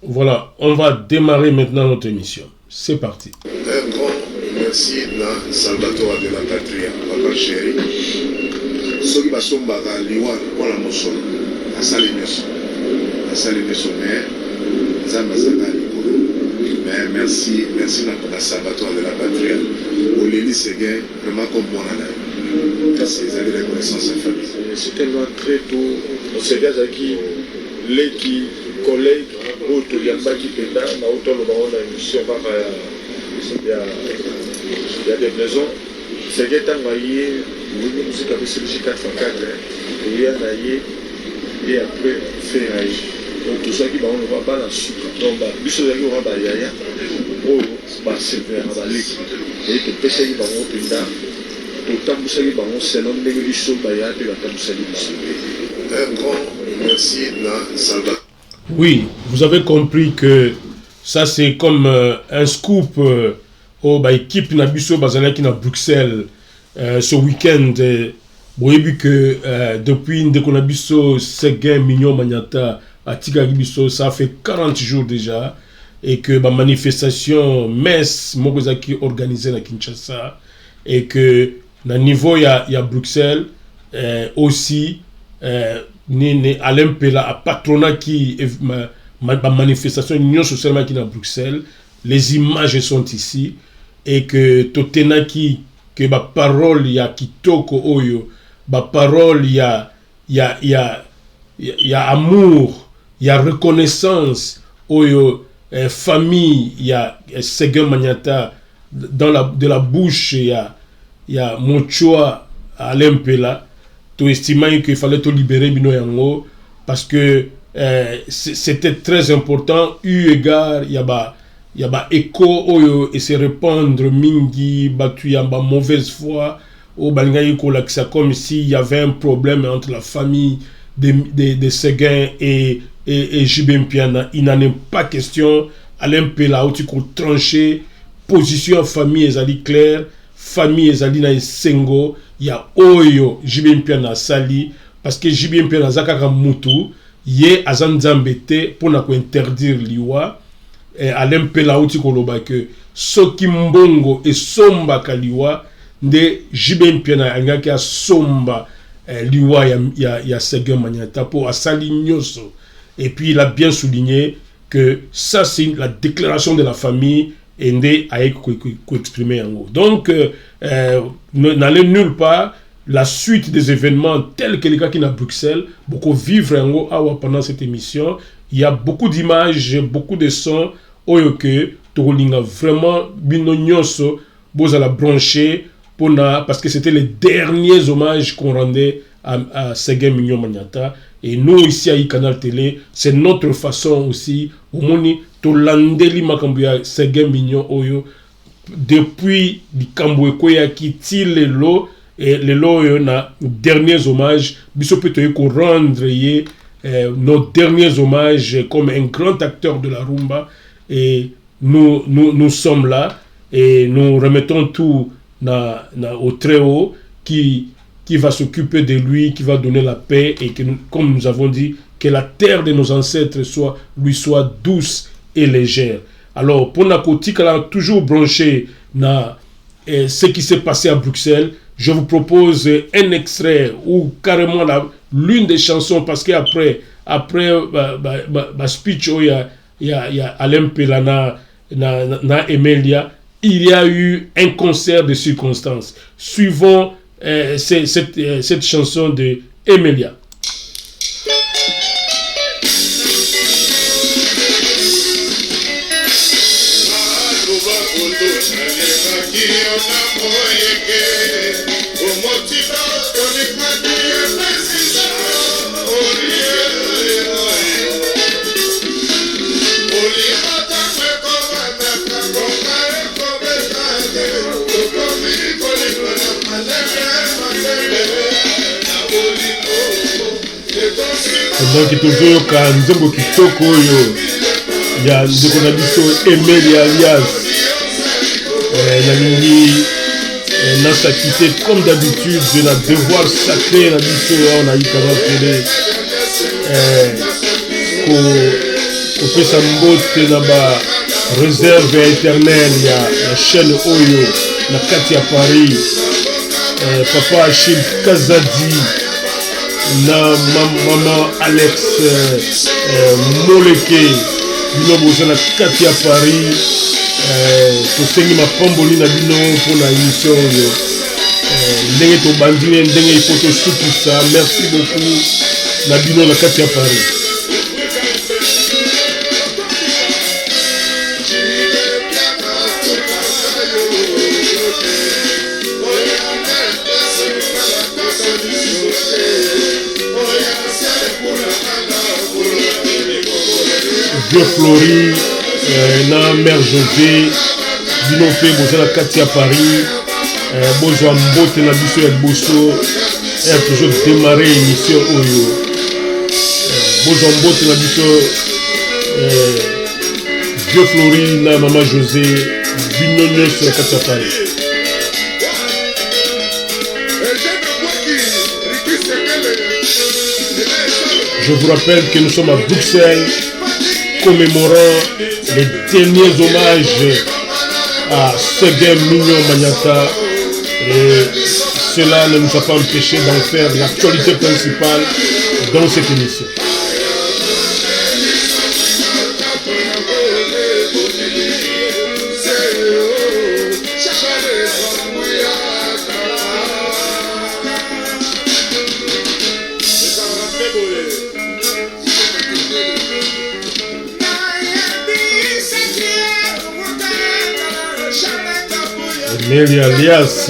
Voilà, on va démarrer maintenant notre émission. C'est parti. Un grand merci à Salvatore de la Patria, papa chéri. Ceux qui sont baga liwa pour la motion, à Salineso, mais Zambazaka mais merci à Salvatore de la Patria. Au Léli Séguin, vraiment comme bon année. C'est une reconnaissance en famille. C'est tellement très tôt. On s'est dit les collègues, il y a des maisons. C'est que tant maillé, nous musique avec celui 404, et après faire donc tout ça qui va on va pas la suite. Donc il se dit on va yaya, oh bah c'est vers la ligue. Et que pêcher qui va on pinda, tout temps vous savez bah on c'est non des choses bah yaya de la temps vous savez. Un grand merci à Salvatore. Oui, vous avez compris que ça c'est comme un scoop au équipe Nabiso Bazalaki na Bruxelles ce week-end. Vous avez vu que depuis Ndekonabiso Séguin Mignon Magnata à Tigabiso, ça fait 40 jours déjà et que la manifestation messe Mokozaki organisée à Kinshasa et que na niveau il y a Bruxelles aussi ni Alain Pela a patronat qui ma manifestation union sociale qui à Bruxelles, les images sont ici et que Totenaki que ma parole il y a kitoko oyo ma parole il y a amour, il y a reconnaissance oyo famille, il y a Séguin Magnata de la bouche il y a Mochoa Alain Pela. Tu estimais qu'il fallait te libérer Bino Yango parce que c'était très important eu égard il y a écho oyo et se répandre mingi batu ya ba mauvaise foi au balingayi ko lakisa comme s'il y avait un problème entre la famille de Séguin et JB Mpiana. Il n'en est pas question. Alain Pela outi ko tranché position famille ezali claire, famille ezali na esengo. Il y a Oyo, JB Mpiana Sali, parce que JB Mpiana Zakaka Moutou, yé Azanzambete pour interdire liwa, et Alain Pela Outi Koloba que Soki Mbongo et Somba Kaliwa, de JB Mpiana Angaki a Somba liwa ya Séguin Magnata pour Asali Nyoso. Et puis il a bien souligné que ça c'est la déclaration de la famille et Ndé a exprimer en haut. Donc, n'allez nulle part. La suite des événements tels que les cas qui sont à Bruxelles, beaucoup vivre en haut pendant cette émission. Il y a beaucoup d'images, beaucoup de sons. Oyoke, Togolinga vraiment binonyoso, beaux à la brancher parce que c'était les derniers hommages qu'on rendait à Séguin Mignon Magnata. Et nous ici à Canal Télé, c'est notre façon aussi. Au moni to landeli makambuya Séguin Mignon Oyo depuis di Kambwe Koya qui tire le lot et le lot na derniers hommages. Biso peut ko rendre nos derniers hommages comme un grand acteur de la rumba et nous sommes là et nous remettons tout au très haut qui va s'occuper de lui, qui va donner la paix et que, comme nous avons dit, que la terre de nos ancêtres lui soit douce et légère. Alors, pour Nakoti, qui a toujours branché ce qui s'est passé à Bruxelles, je vous propose un extrait ou carrément l'une des chansons, parce qu'après ma speech, il y a Alain Pela na Emelia, il y a eu un concert de circonstances. Suivons cette chanson de Emelia. Donc toujours quand Nzembo Kitoko il y a Ndekonabiso Emelia alias n'a sa quitté comme d'habitude de la devoir sacré on a eu Canal Télé kopesa mbote na ba réserve éternelle ya chaîne oyo na kati ya Paris. Papa Achille Kazadi na maman Alex Moleke bino boza na kati ya Paris. Tosengi mapamboli na bino mpona émission oyo ndenge tobandi ndenge ifo tosukisa. Merci beaucoup na bino na kati ya Paris. Vieux Flori na Mère José bino mpe boza na kati ya Paris. Bozwa mbote na biso ya liboso toujours démarrer émission oyo. Bozwa mbote na biso Vieux Flori na Maman José bino nyonso na kati ya Paris. Je vous rappelle que nous sommes à Bruxelles commémorant les derniers hommages à Séguin Mignon Magnata, et cela ne nous a pas empêché d'en faire l'actualité principale dans cette émission. Meli alias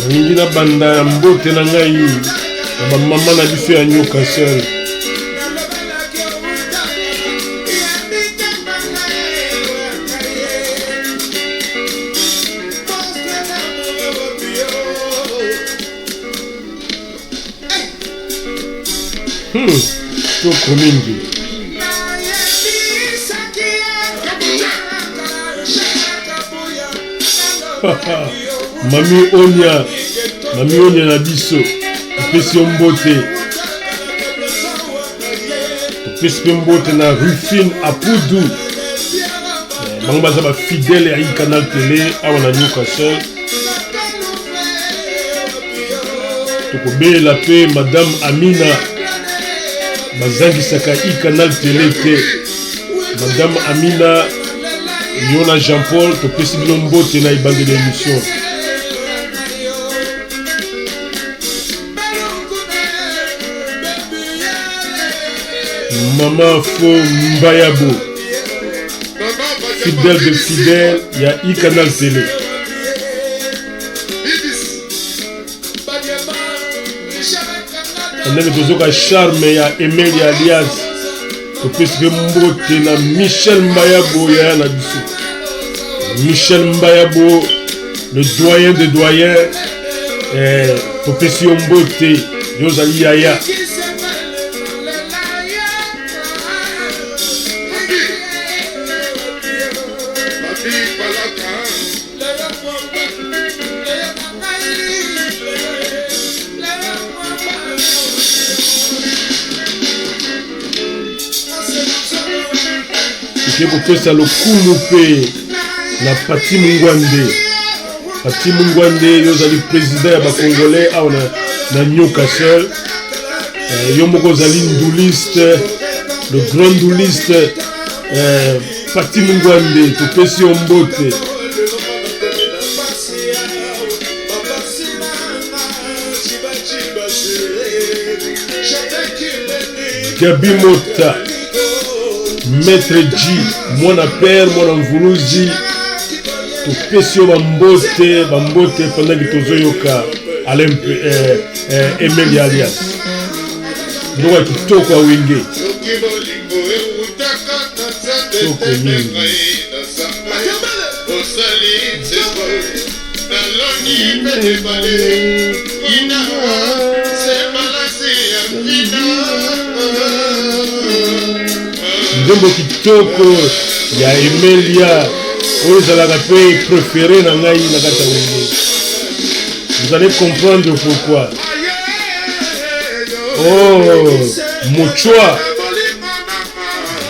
ningi na banda ya mbote na ngai na bamama na biso ya Newcastle. Toko mingi Mami Onya na biso topesi mbote. Topesi mbote na Rufine Apudu bango baza ba fidèle ya Canal Télé awa na Newcastle. Tokobela pe Madame Amina bazangisaka Canal Télé te. Madame Amina Yona Jean-Paul topesi bino mbote na ibandeli émission. Maman Fo Mbayabo fidèle de fidèle ya Canal Télé. Ndenge tozoka charme ya Emeli alias topesi mbote na Michel Mbayabo ya na biso. Michel Mbayabo, le doyen des doyens, topesi mbote yozali yaya. Kopesa lokumu pe na Pati Mungwande. Pati Mungwande yozali président ya ba Congolais awa na Newcastle. Yo moko zali nduliste, le grand nduliste Pati Mungwande topesi mbote. Gabi Mota, Maître G, mwana père, mwana mvuluzi, topesi yo bambote pendant que tozoyoka Alain Emeli alias. Ndoka kitoko ya wenge. Toko nyingi. Ndembo kitoko ya Emelia oyo ezalaka pe préféré na ngai na kati ya wenge. Vous allez comprendre pourquoi. Oh, Mochwa.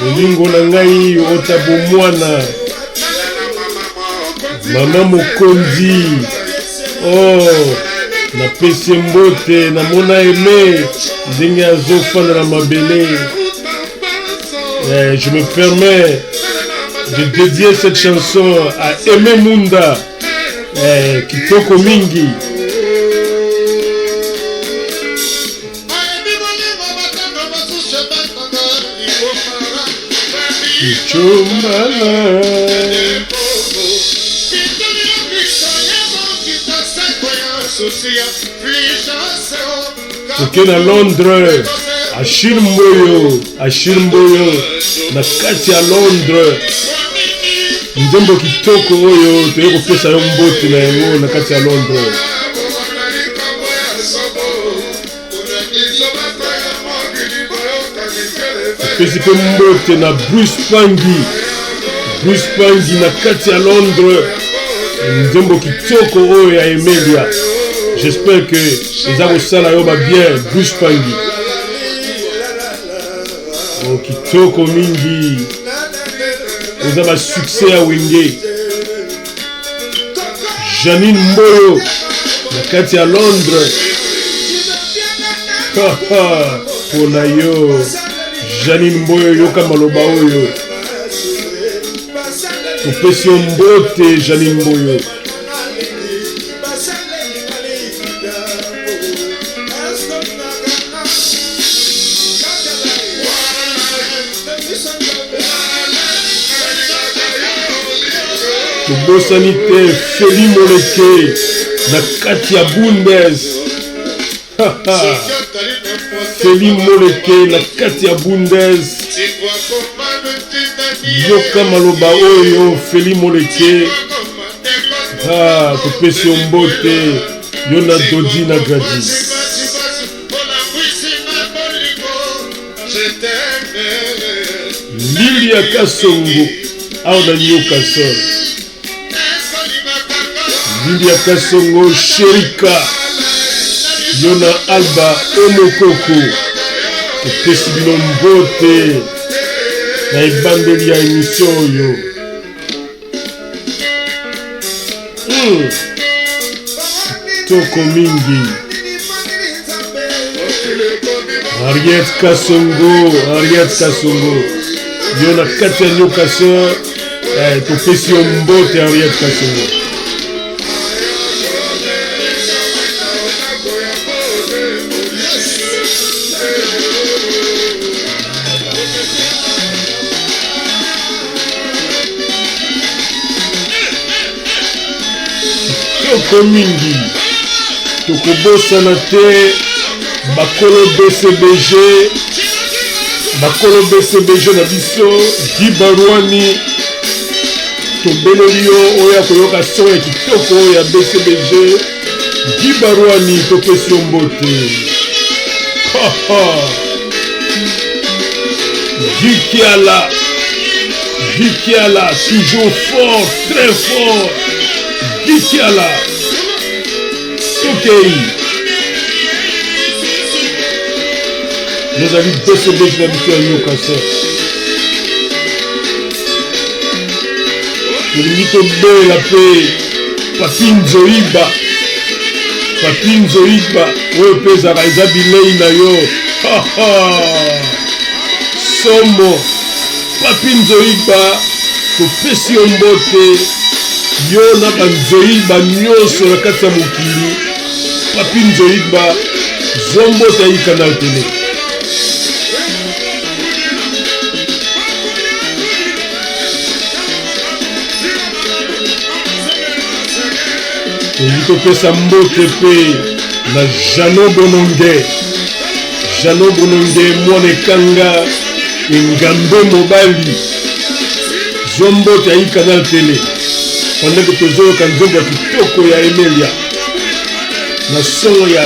Bolingo na ngai otabo mwana. Mama Mokondi. Oh, na pesi mbote na mona aimé ndenge azofanda na mabele. Je me permets de dédier cette chanson à Aimé Munda, Kitoko Mingi. Ok, na Londres, Achille Mboyo, na kati ya Londres. Nzembo kitoko oyo toye kopesa yo mbote na yango na kati ya Londres. Pesi pe mbote na Bruce Pangi na kati ya Londres. Nzembo kitoko oyo ya Emelia. J'espère que les avosala yo ba bien Bruce Pangi. Oh, kitoko mingi. Vous avez un succès à Wenge. Janine Mboyo, la kati à Londres. Pour na yo, Janine Mboyo yoka maloba oyo. Topesi mbote Janine Mboyo. Tobosanite Feli Moleke na kati ya Bundes. Feli Moleke na kati ya Bundes. Yoka maloba oyo Feli Moleke. Topesi mbote Yona Dodi na Gradi. Lilia Kasongo aona nyoka so. Lilia Kasongo Sherika Yona Alba Omokoko Topesi bino mbote na ebandeli ya emission oyo. Toko mingi Ariette Kasongo Yona kati ya nyoka so. Topesi mbote Ariette Kasongo. Toko mingi tokobosana te bakolo BCBG na biso Gibarwani tobeleli yo oyo koyoka son ya kitoko ya BCBG Gibarwani topesi mbote. Gikiala toujours fort, très fort. Gikiala Tokei. Nos amis BCBG n'habitent à Newcastle. Tolingi bela pe Papi Nzoiba oyo pe ezaka eza bilei na yo. Somo Papi Nzoiba topesi yo mbote yo na banzoiba nyonso na kati ya mokili. Papi Nzoiba zombote ayi Canal Télé. Topesa mbote pe na Jano Bononge mwana ekanga engambe mobali zombote ayi Canal Télé. Pendant que tozoyoka nzombo ya kitoko ya Emelia na son ya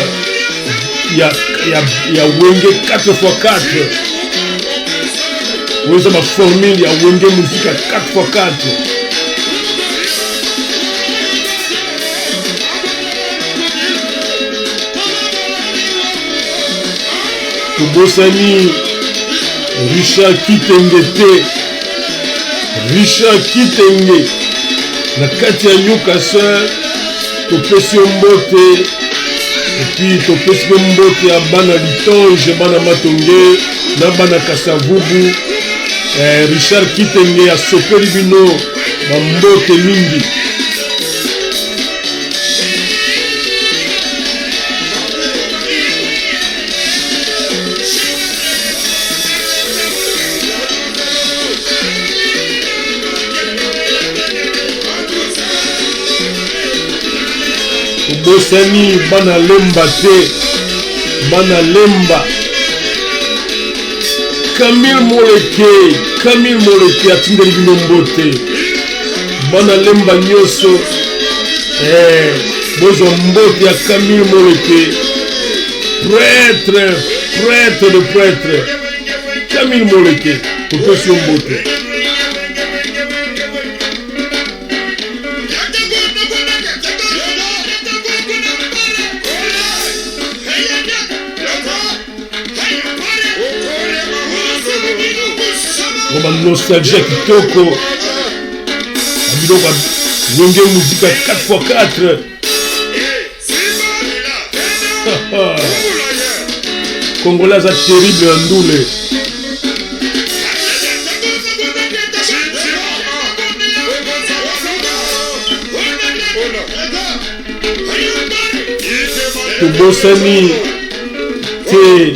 Wenge 4x4 oyo eza maformule ya Wenge muzika 4x4. tobosani Richard Kitenge te Richard Kitenge na kati ya Newcastle topesi mbote epi topesi mbote ya bana Litonge bana Matonge na bana Kasavubu Richard Kitenge asopeli bino bambote mingi Bosani bana lemba te bana lemba Camille Moleke atindeli bino mbote bana lemba nyonso bozwa mbote ya Camille Moleke prêtre de prêtre Camille Moleke topesi mbote Oba nostalgie kitoko abiloka wenge muzika 4x4 Congolais aza terrible andule tobosani te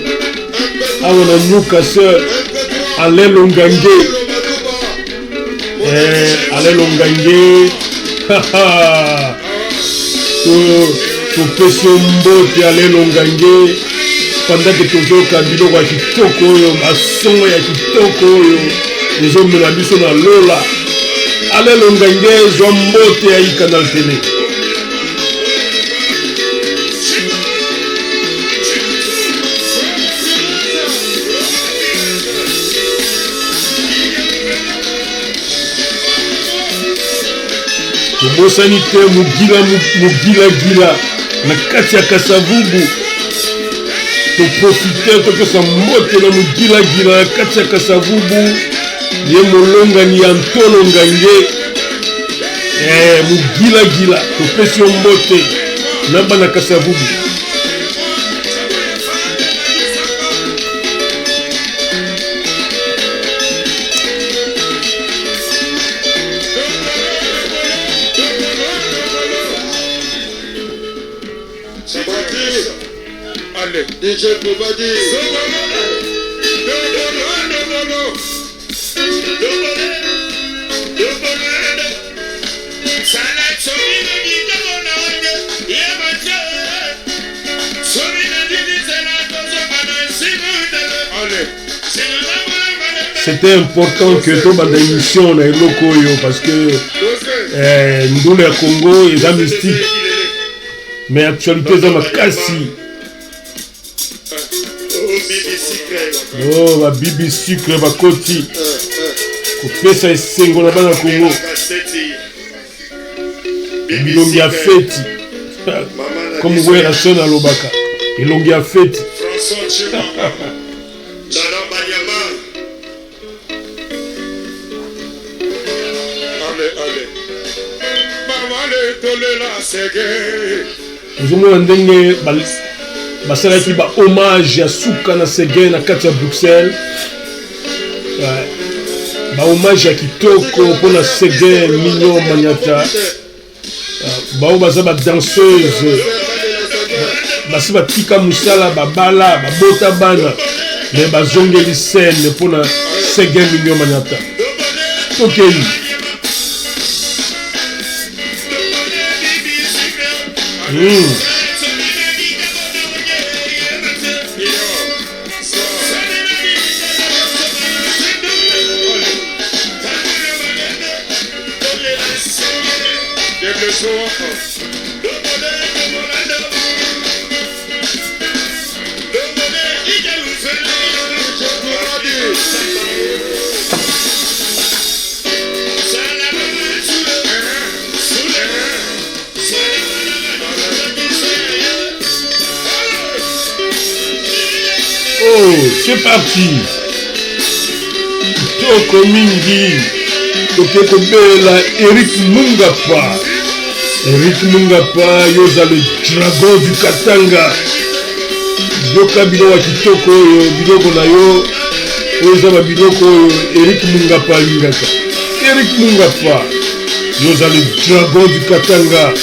awa na Newcastle Alain Longange topesi mbote Alain Longange pendant que tozoyoka biloko ya kitoko oyo basongo ya kitoko oyo ezomela biso na lola Alain Longange ezwa mbote ya Canal Télé tobosani te mugila na kati ya Kasavubu toprofite topesa mbote na mugila na kati ya Kasavubu ye molongani ya Ntolo Ngange mugila topesi mbote na bana Kasavubu DJ Bobadi c'était important que tout bande émission na eloko oyo parce que ndule ya Congo eza mystique mais actualité eza makasi oh ba bibi sucre bakoti kopesa esengo na bana Congo bilongi ya feti comme wera son alobaka ilongi ya feti ozomona ndenge basalaki ba hommage ya suka na Séguin na kati ya Bruxelles ba hommage ya kitoko mpona Séguin Mignon Maniata bao baza ba danseuse basi batika musala babala babota bana me bazongeli scène mpona Séguin Mignon Maniata tokei Oh, c'est parti. Toko mingi. Toko bela Eric Mungapa. Eric Mungapa, yoza le dragon du Katanga. Yoka biloko kitoko yo, biloko na yo. Oza ba biloko Eric Mungapa lingaka. Eric Mungapa, yoza le dragon du Katanga.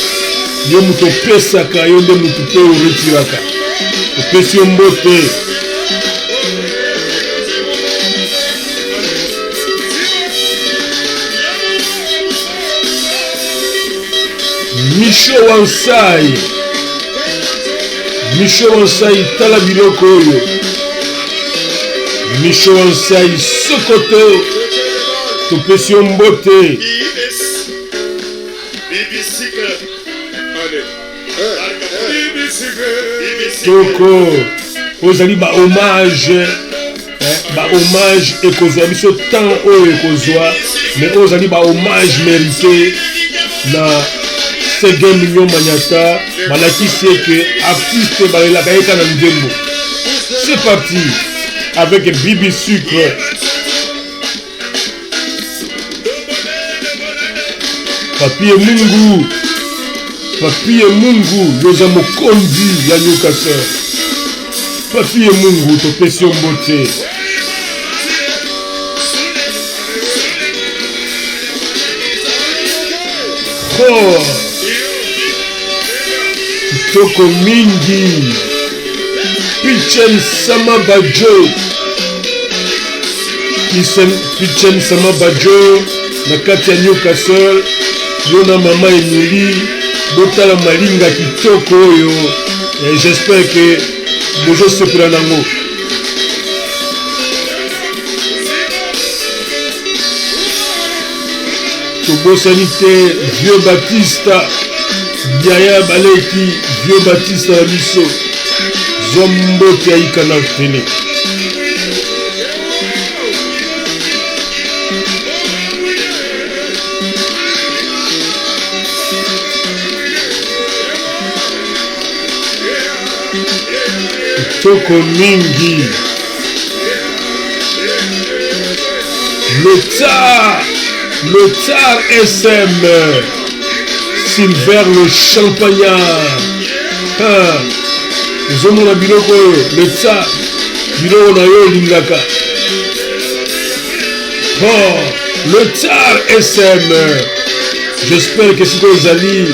Yo muto pesaka, yo nde mutu pe oretiraka. Opesi yo mbote. Micho Wansai. Micho Wansai tala biloko oyo. Micho Wansai Sokoto. Topesi yo mbote. Toko ozali ba hommage ekozwa biso temps oyo ekozwa mais ozali ba hommage mérité na Sege Mignon Magnata balakisi eke artiste balelaka eka na ndembo. C'est parti avec Bibi Sucre. Papie Mungu yoza mokonzi ya Newcastle. Papie Mungu topesi yo mbote. Oh, kitoko mingi. Pichen Sama Bajo. Pichen Sama Bajo na kati ya Newcastle. Yona mama Emily. Botala malinga kitoko oyo. J'espère que bozo sepela nango. Tobosani te Vieux Batista. Yaya baleki Vieux Batista na biso. Zombote ya Canal Télé. Toko mingi. Le tsar SM. Silver le champagnard. Zomona biloko le tsar. Biloko na yo lingaka. Oh, le tsar SM. J'espère que si vous allez,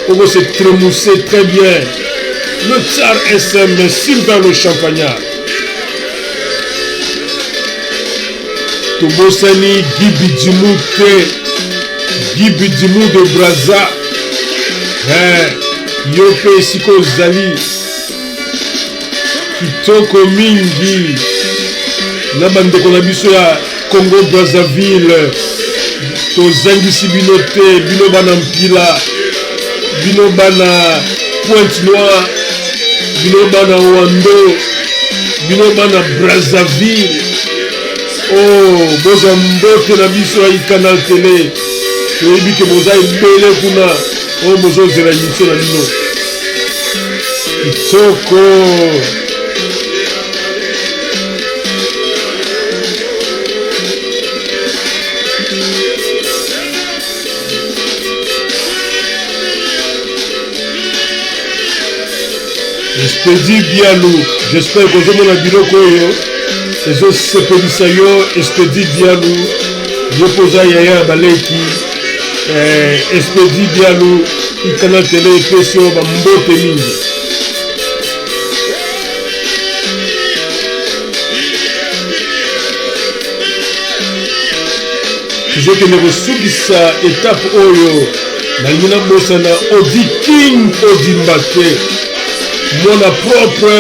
on va se tremousser très bien. Le tsar SM, Sylvain le Champagnard. Tobosani Gibi Dimou de Braza. Yope Siko Zali. Kitoko mingi. Nabande konabiso ya Congo Brazzaville. Tozangisi binote, bino bana mpila. Bino bana Pointe-Noire. Bino bana Wando, bino bana Brazzaville. Oh, boza mbote na biso ya Canal Télé. Toyebi ke boza ebele kuna. Oh, bozo zela émission na bino. Kitoko. Espedi Bialou, j'espère que vous avez un biloko yo. Ezo sepelisa yo Espedi Bialou. Je pose yaya baleki. Espedi Bialou, Canal Télé pesio ba mbote mingi. Toujours que nous ressoubissa étape oyo. Na yina bosa na Odi King Odimbate. Mon propre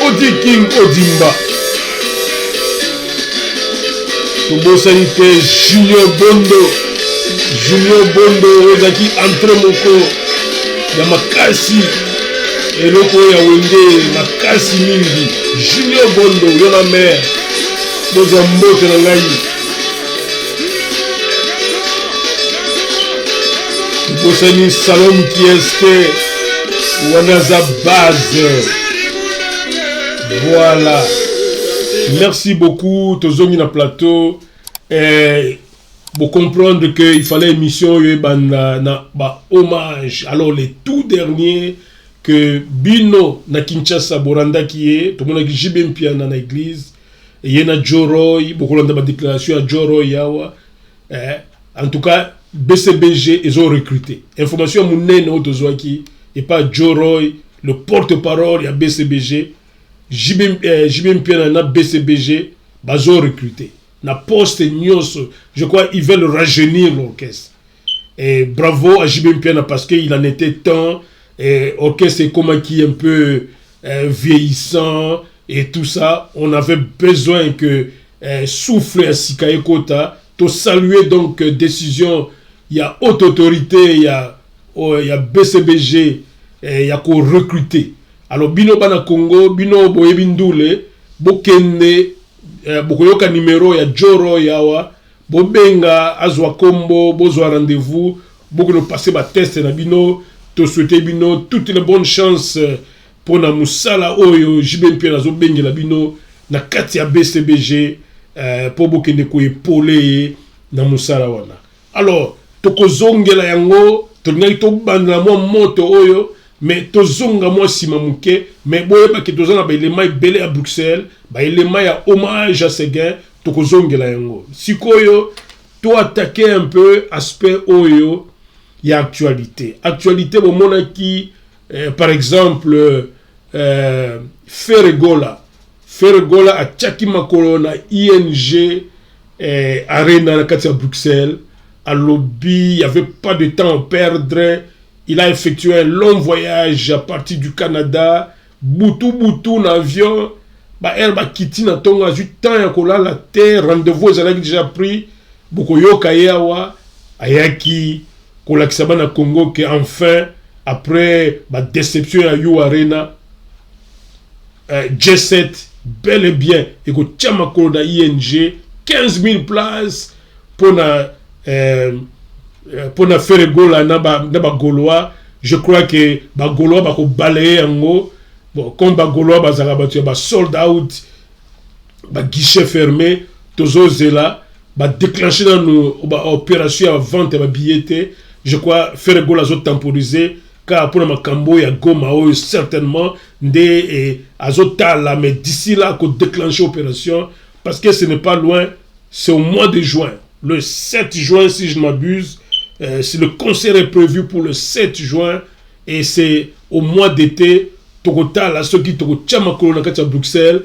Odi King Odimba. Tobosani te Junior Bondo ezaki entre moko ya makasi eloko ya wenge makasi mingi. Junior Bondo yona mère boza mbote na ngai. Tobosani Salom Kieste Wanaza base Voilà. Merci beaucoup, Tozongi na plateau. Pour comprendre qu'il fallait émission hommage. Alors, les tout derniers que Bino na Kinshasa Boranda qui est, tout le monde a Jibem Piana na église, et y a Joroy, beaucoup de déclaration à Joroy Yawa. En tout cas, BCBG, ils ont recruté. Information à Mounen Otozwaki, et pas Joroy, le porte-parole, il y a BCBG. Jibem Piana na BCBG, ils ont recruté. Na poste Nyos, je crois qu'ils veulent rajeunir l'orchestre. Et bravo à Jibem Piana parce qu'il en était temps. Et orchestre est comme qui un peu vieillissant et tout ça. On avait besoin que souffle à Sikae Kota. To saluer donc décision. Il y a haute autorité, il y a BCBG, il y a qu'on recruter. Alors Bino Bana Congo, Bino Boyebindoule, Bokende. Bokoyoka numéro ya Joro yawa bobenga azwa kombo bozwa rendez-vous boko passer ba test na bino to souhaiter bino toutes les bonnes chances pour na musala oyo Jibem Piana zo bengela bino na kati ya BCBG pour bokende ko épauler na musala wana. Alors tokozongela yango tolingai to banda mo moto oyo mais tozonga moi simamuke mais boyeba ke tozana ba elema ebele à Bruxelles ba elema ya hommage à Séguin tokozongela yango sikoyo to attaquer un peu aspect oyo ya actualité bomona ki par exemple Ferregola a tchaki makolo na ING Arena na kati ya Bruxelles à lobby, il n'y avait pas de temps à perdre. Il a effectué un long voyage à partir du Canada. Boutou en avion. Elle va quitter na tonga du temps à la terre. Rendez-vous, ils avaient déjà pris. Bokoyo Kayawa, Ayaki, Kolakisaba na Congo, qui enfin, après la déception à You Arena, J7, bel et bien, et que Tchamakolo da ING, 15 000 places pour na faire gola na ba Gaulois. Je crois que ba Gaulois ba ko balayer yango bon comme ba Gaulois ba zaka ba sold out ba guichet fermé tozo zela ba déclencher dans nos opération à vente ba billets. Je crois faire gola zo temporiser car pour ma cambo ya Goma o certainement ndé azotala mais d'ici là qu'on déclencher opération parce que ce n'est pas loin, c'est au mois de juin. Le 7 juin, si je ne m'abuse, le concert est prévu pour le 7 juin et c'est au mois d'été. Total, ceux qui à Bruxelles.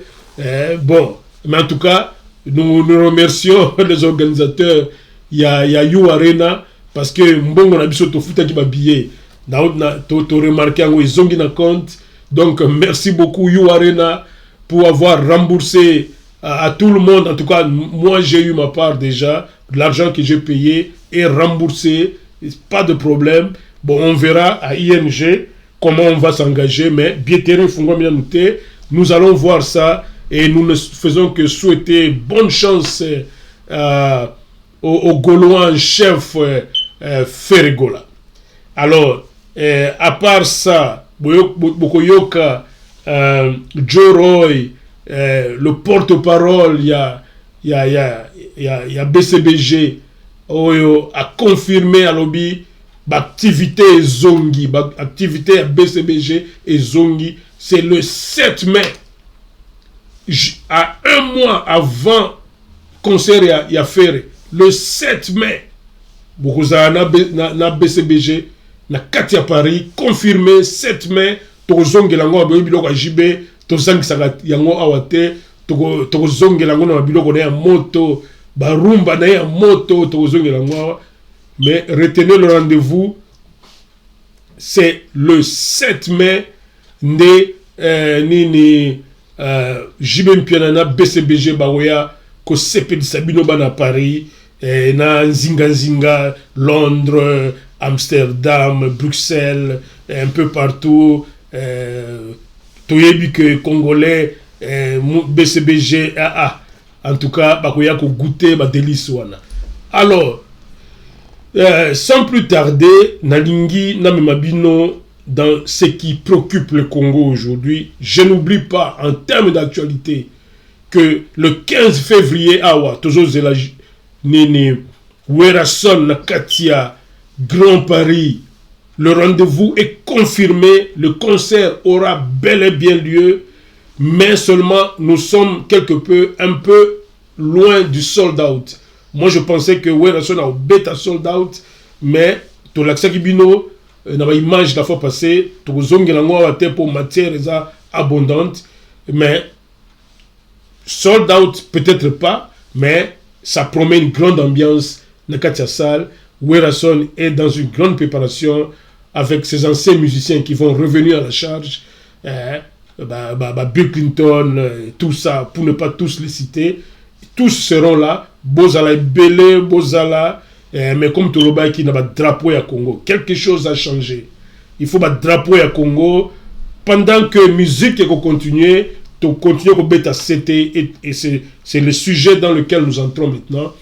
Bon, mais en tout cas, nous remercions les organisateurs. Il y a You Arena parce que Mbongo na biso to futa ki ba billet. To remarqué ngo izongi na compte. Donc merci beaucoup You Arena pour avoir remboursé à tout le monde. En tout cas, moi j'ai eu ma part déjà. L'argent que j'ai payé est remboursé, pas de problème. Bon, on verra à ING comment on va s'engager, mais nous allons voir ça et nous ne faisons que souhaiter bonne chance au Gaulois en chef Ferregola. Alors, à part ça, Bokoyoka, Joe Roy, le porte-parole, il y a BCBG a confirmé à lobby l'activité Zongi, l'activité à BCBG et Zongi, c'est le 7 mai, à un mois avant concert y a fait le 7 mai, vous avez na BCBG na Katia Paris confirmé 7 mai, Zongi lango biloko JB, Tozangi saga yango awate. Tokozongela ngo na biloko na ya moto barumba na ya moto tokozongela ngo mais retenez le rendez-vous c'est le 7 mai ndé nini Jibem Piana na BCBG baoya ko sepelisa bino bana Paris na nzinga Londres, Amsterdam, Bruxelles, un peu partout toyebi que Congolais BCBG en tout cas bakoya ko goûter ba délice wana. Alors sans plus tarder nalingi na memabino dans ce qui préoccupe le Congo aujourd'hui, je n'oublie pas, en termes d'actualité, que le 15 février, toujours Nene, Werason, Nakatia, Grand Paris, le rendez-vous est confirmé, le concert aura bel et bien lieu, mais seulement nous sommes un peu loin du sold out. Moi je pensais que Werason a bêta sold out, mais tout l'accès Kibino, dans l'image de la fois passée, tout le pour matière abondante, mais sold out peut-être pas, mais ça promet une grande ambiance dans Katia Salle. Werason est dans une grande préparation avec ses anciens musiciens qui vont revenir à la charge. Bill Clinton, tout ça, pour ne pas tous les citer. Tous seront là. Bozala et Belé, Bozala. Mais comme Toloba qui n'a pas de drapeau à Congo, quelque chose a changé. Il faut un drapeau à Congo. Pendant que la musique est continuer, tu continues à bêta CT et c'est le sujet dans lequel nous entrons maintenant.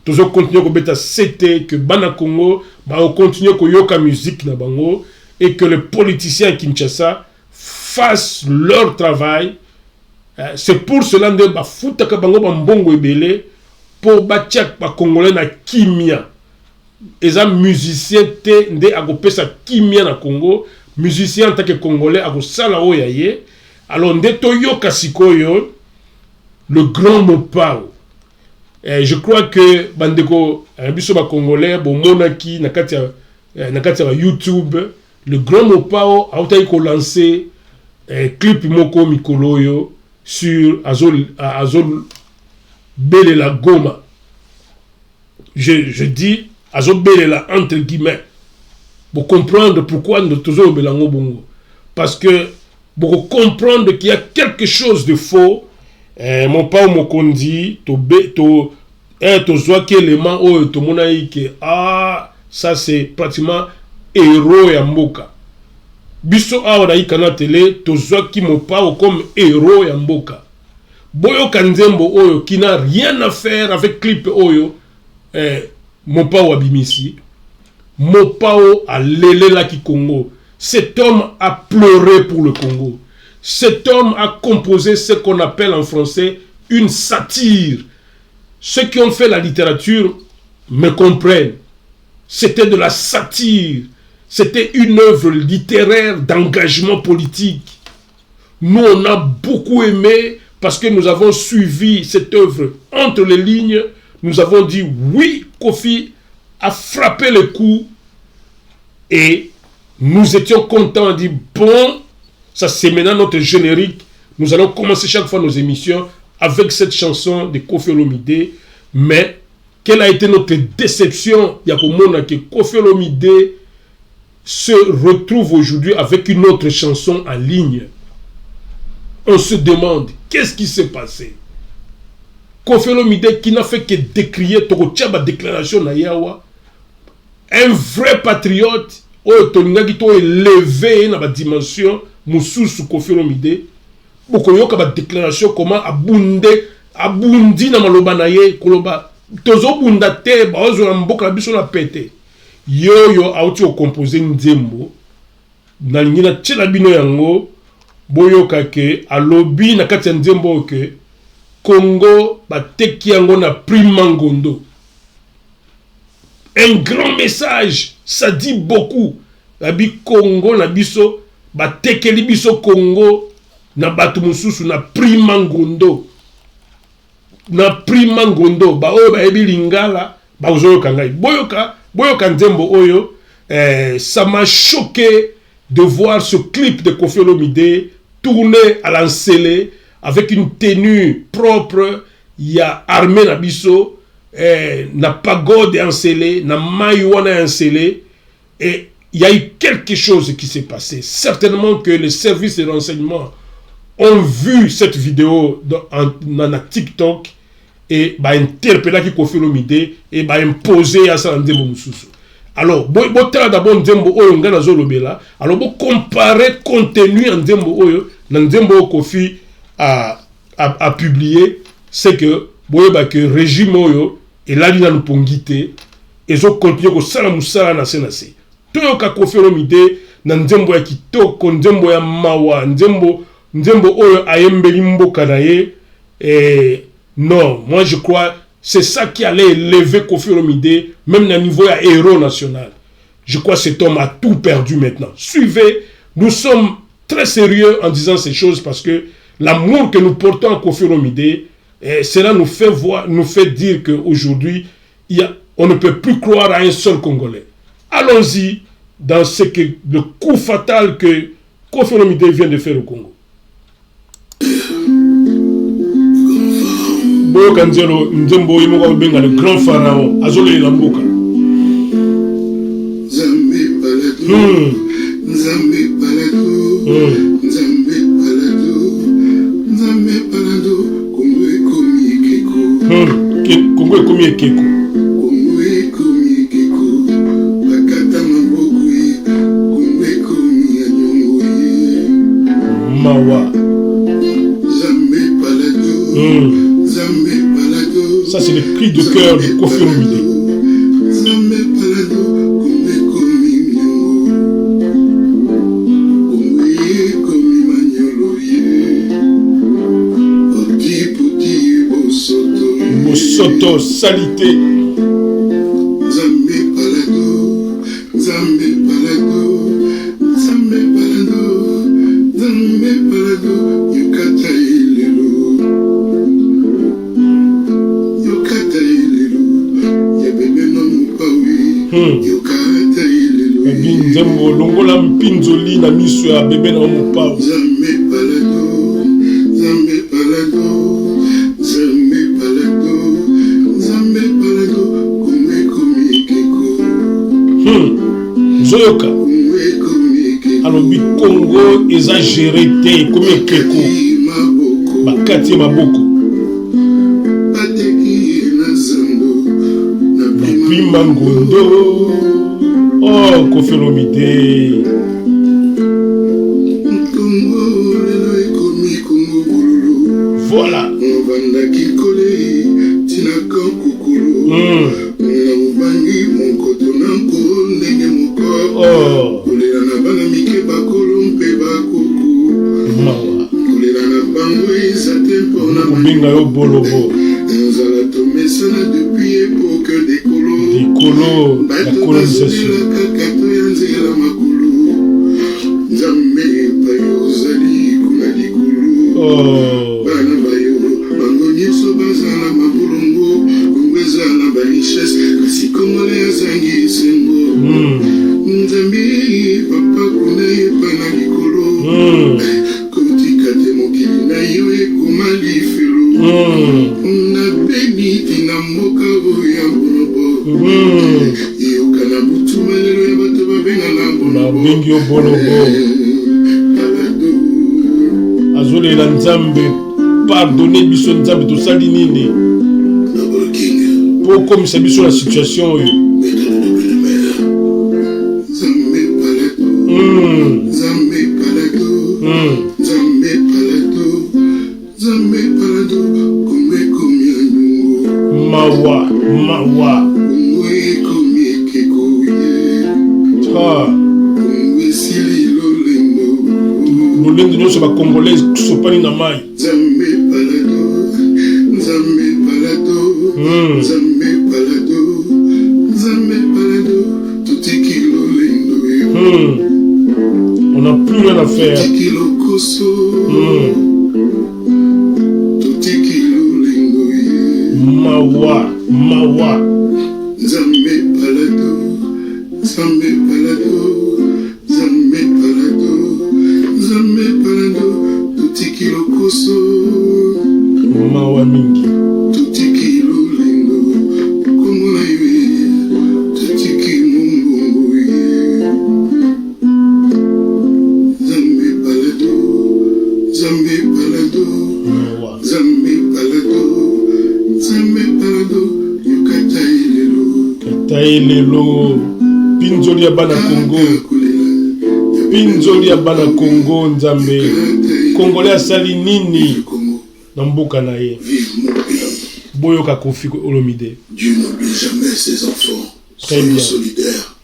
Tu continues à bêta CT que Bana Congo, on continue à yoka musique na bango et que les politiciens Kinshasa fassent leur travail. C'est pour cela que bafuta ka bango bambongo ebele pour batiak ba congolais na kimia. Les musiciens te nde agopesa kimia na Congo, musicien en tant que congolais agosala oyaye. Alors nde toyoka sikoyo le grand Mopao. Je crois que bandeko biso ba congolais bomonaki na kati ya YouTube le grand Mopao a été lancé clip moko mikoloyo sur Azol Belela Goma. Je dis Azol Belela entre guillemets pour comprendre pourquoi nous toujours belango bongo, parce que pour comprendre qu'il y a quelque chose de faux. Mon pao mokondi to zoa ki élément oyo to mona que ça c'est pratiquement héros ya mboka biso awa na ikana télé to zoa ki mon pao comme héros ya mboka boyo kanzembo oyo qui n'a rien à faire avec clip oyo mon pao abimisi mon pao a lélé la ki Congo. Cet homme a pleuré pour le Congo. Cet homme a composé ce qu'on appelle en français une satire. Ceux qui ont fait la littérature me comprennent. C'était de la satire. C'était une œuvre littéraire d'engagement politique. Nous, on a beaucoup aimé parce que nous avons suivi cette œuvre entre les lignes. Nous avons dit oui, Kofi a frappé le coup et nous étions contents. On dit bon, ça c'est maintenant notre générique. Nous allons commencer chaque fois nos émissions avec cette chanson de Koffi Olomide. Mais quelle a été notre déception? Il y a pour moi que Koffi Olomide se retrouve aujourd'hui avec une autre chanson en ligne. On se demande qu'est-ce qui s'est passé. Koffi Olomide qui n'a fait que décrier Torochaba déclaration na Yawa. Un vrai patriote. Oh, Toningaki to élevé dans la dimension Moussous Koffi Olomide. Beaucoup yoka ba déclaration comment abundi na maloba na ye koloba tozo bunda te ba ozo na mboka biso na pete. Yo auti o composer nzembo na ngina tshela bino yango boyoka ke alobi na kati ya nzembo ke Congo ba teki yango na prima ngondo. Un grand message, ça dit beaucoup. Labi Congo na biso ba tekeli biso Congo na batu mususu na prima ngondo. Na prima ngondo ba oyo ba ebi lingala ba ozoyoka ngai. Boyoka nzembo oyo ça m'a choqué de voir ce clip de Koffi Olomide tourné à l'encelé avec une tenue propre. Il y a armé na biso. Na pagode encelé, na maïwana encelé, et il y a eu quelque chose qui s'est passé. Certainement que les services de renseignement ont vu cette vidéo dans TikTok et interpellé Koffi Olomide et imposé à ça Nzembo Mususu. Alors, d'abord Nzembo Oyo nga nazolobela, alors comparer contenu en Nzembo Oyo, Nzembo Koffi a publié, c'est que que régime Oyo et là, il a nous pongité et ils ont continué que ça musala na senase. Toyoka Koffi Olomide na nzembo ya kitoko, nzembo ya mawa, nzembo oyo ayembeli mboka na ye. Non, moi je crois c'est ça qui allait élever Koffi Olomide même à niveau à héros national. Je crois que cet homme a tout perdu maintenant. Suivez, nous sommes très sérieux en disant ces choses parce que l'amour que nous portons à Koffi Olomide, cela nous fait dire qu'aujourd'hui, on ne peut plus croire à un seul Congolais. Allons-y dans le coup fatal que Koffi Olomide vient de faire au Congo. Boka nzembo yimoka ubenga le grand pharaon azole la mboka. Nzambe balado, Nzambe balado, Nzambe balado, Nzambe balado, Kongo ekomi ekeko. Kongo ekomi ekeko. Kongo ekomi ekeko. Bakata maboko ye, Kongo ekomi anyongo ye. Mawa. Nzambe balado. Ça, c'est le cri de cœur de Koffi Olomide. Bosoto, salité. Nzembo longola mpinzoli na miso ya bebe na mopao. Nzambe balado, Nzambe balado, Nzambe balado, Nzambe balado, Kongo ekomi ekeko. Zoyoka. Alobi Congo exagéré te komi ekeko. Bakati maboko. Bateki na zando, na pima ngondo. Oh, Koffi Olomide. Voilà. Oh. Bolobo. Depuis époque des colons, la colonisation. Oh. Bengi Bolobo Azole la Nzambe pardonnez biso Nzambe to sali nini pour comme ça biso la situation mawa Lolendo nyonso ba congolais sopani na mai. Nzambe balado, Nzambe balado, Nzambe balado, Nzambe balado, tutiki lolendo. On n'a plus rien à faire. Tutiki lokoso. Tutiki lolendo. Mawa. Nzambe balado, Nzambe balado. Nzambe balado, tutiki lokoso. Mawa mingi. Tutiki lolendo, Kongo na iwe, tutiki mumbongo ye. Nzambe balado, Nzambe balado, Nzambe balado, Nzambe balado, yokata ilelo. Kata ilelo, pinzoli ya bana Congo. Pinzoli ya bana Congo Nzambe. Congolais asali nini na mboka na ye. Boyoka Koffi Olomide. Dieu n'oublie jamais ses enfants. Très bien. Soyons solidaires.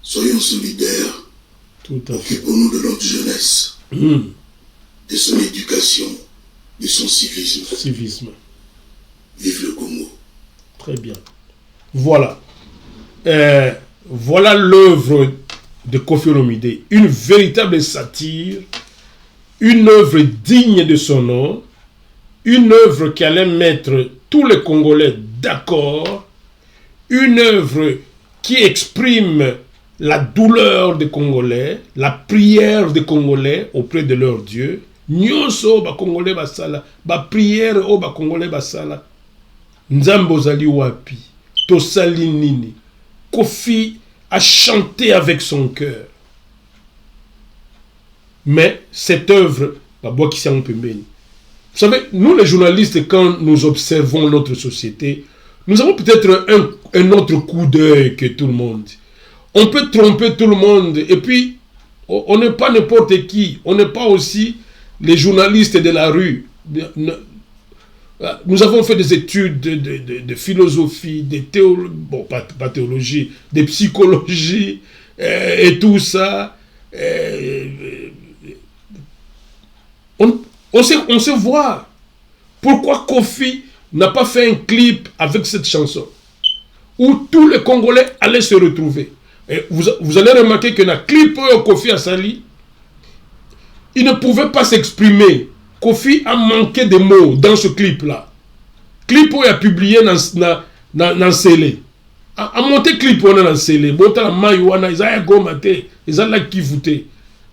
Soyons solidaires. Tout à fait. Occupons-nous de notre jeunesse, de son éducation, de son civisme. Civisme. Vive le Congo. Très bien. Voilà. Voilà l'œuvre de Koffi Olomide. Une véritable satire, une œuvre digne de son nom, une œuvre qui allait mettre tous les Congolais d'accord, une œuvre qui exprime la douleur des Congolais, la prière des Congolais auprès de leur Dieu. Nyonso ba Congolais basala, ba prière o ba Congolais basala. Nzambo zali wapi, tosali nini. Koffi a chanté avec son cœur. Mais cette œuvre, vous savez, nous les journalistes, quand nous observons notre société, nous avons peut-être un autre coup d'œil que tout le monde. On peut tromper tout le monde, et puis on n'est pas n'importe qui, on n'est pas aussi les journalistes de la rue. Nous avons fait des études de philosophie, de théologie, bon, pas théologie, de psychologie, et tout ça. On sait voir pourquoi Koffi n'a pas fait un clip avec cette chanson, où tous les Congolais allaient se retrouver. Et vous allez remarquer que dans le clip où Koffi a sali, il ne pouvait pas s'exprimer. Koffi a manqué de mots dans ce clip-là. Clip où il a publié dans Sélé. A monté clip où on a dans Sélé. Bota la maïwana, ils ont gomate, ils ont la kifouté.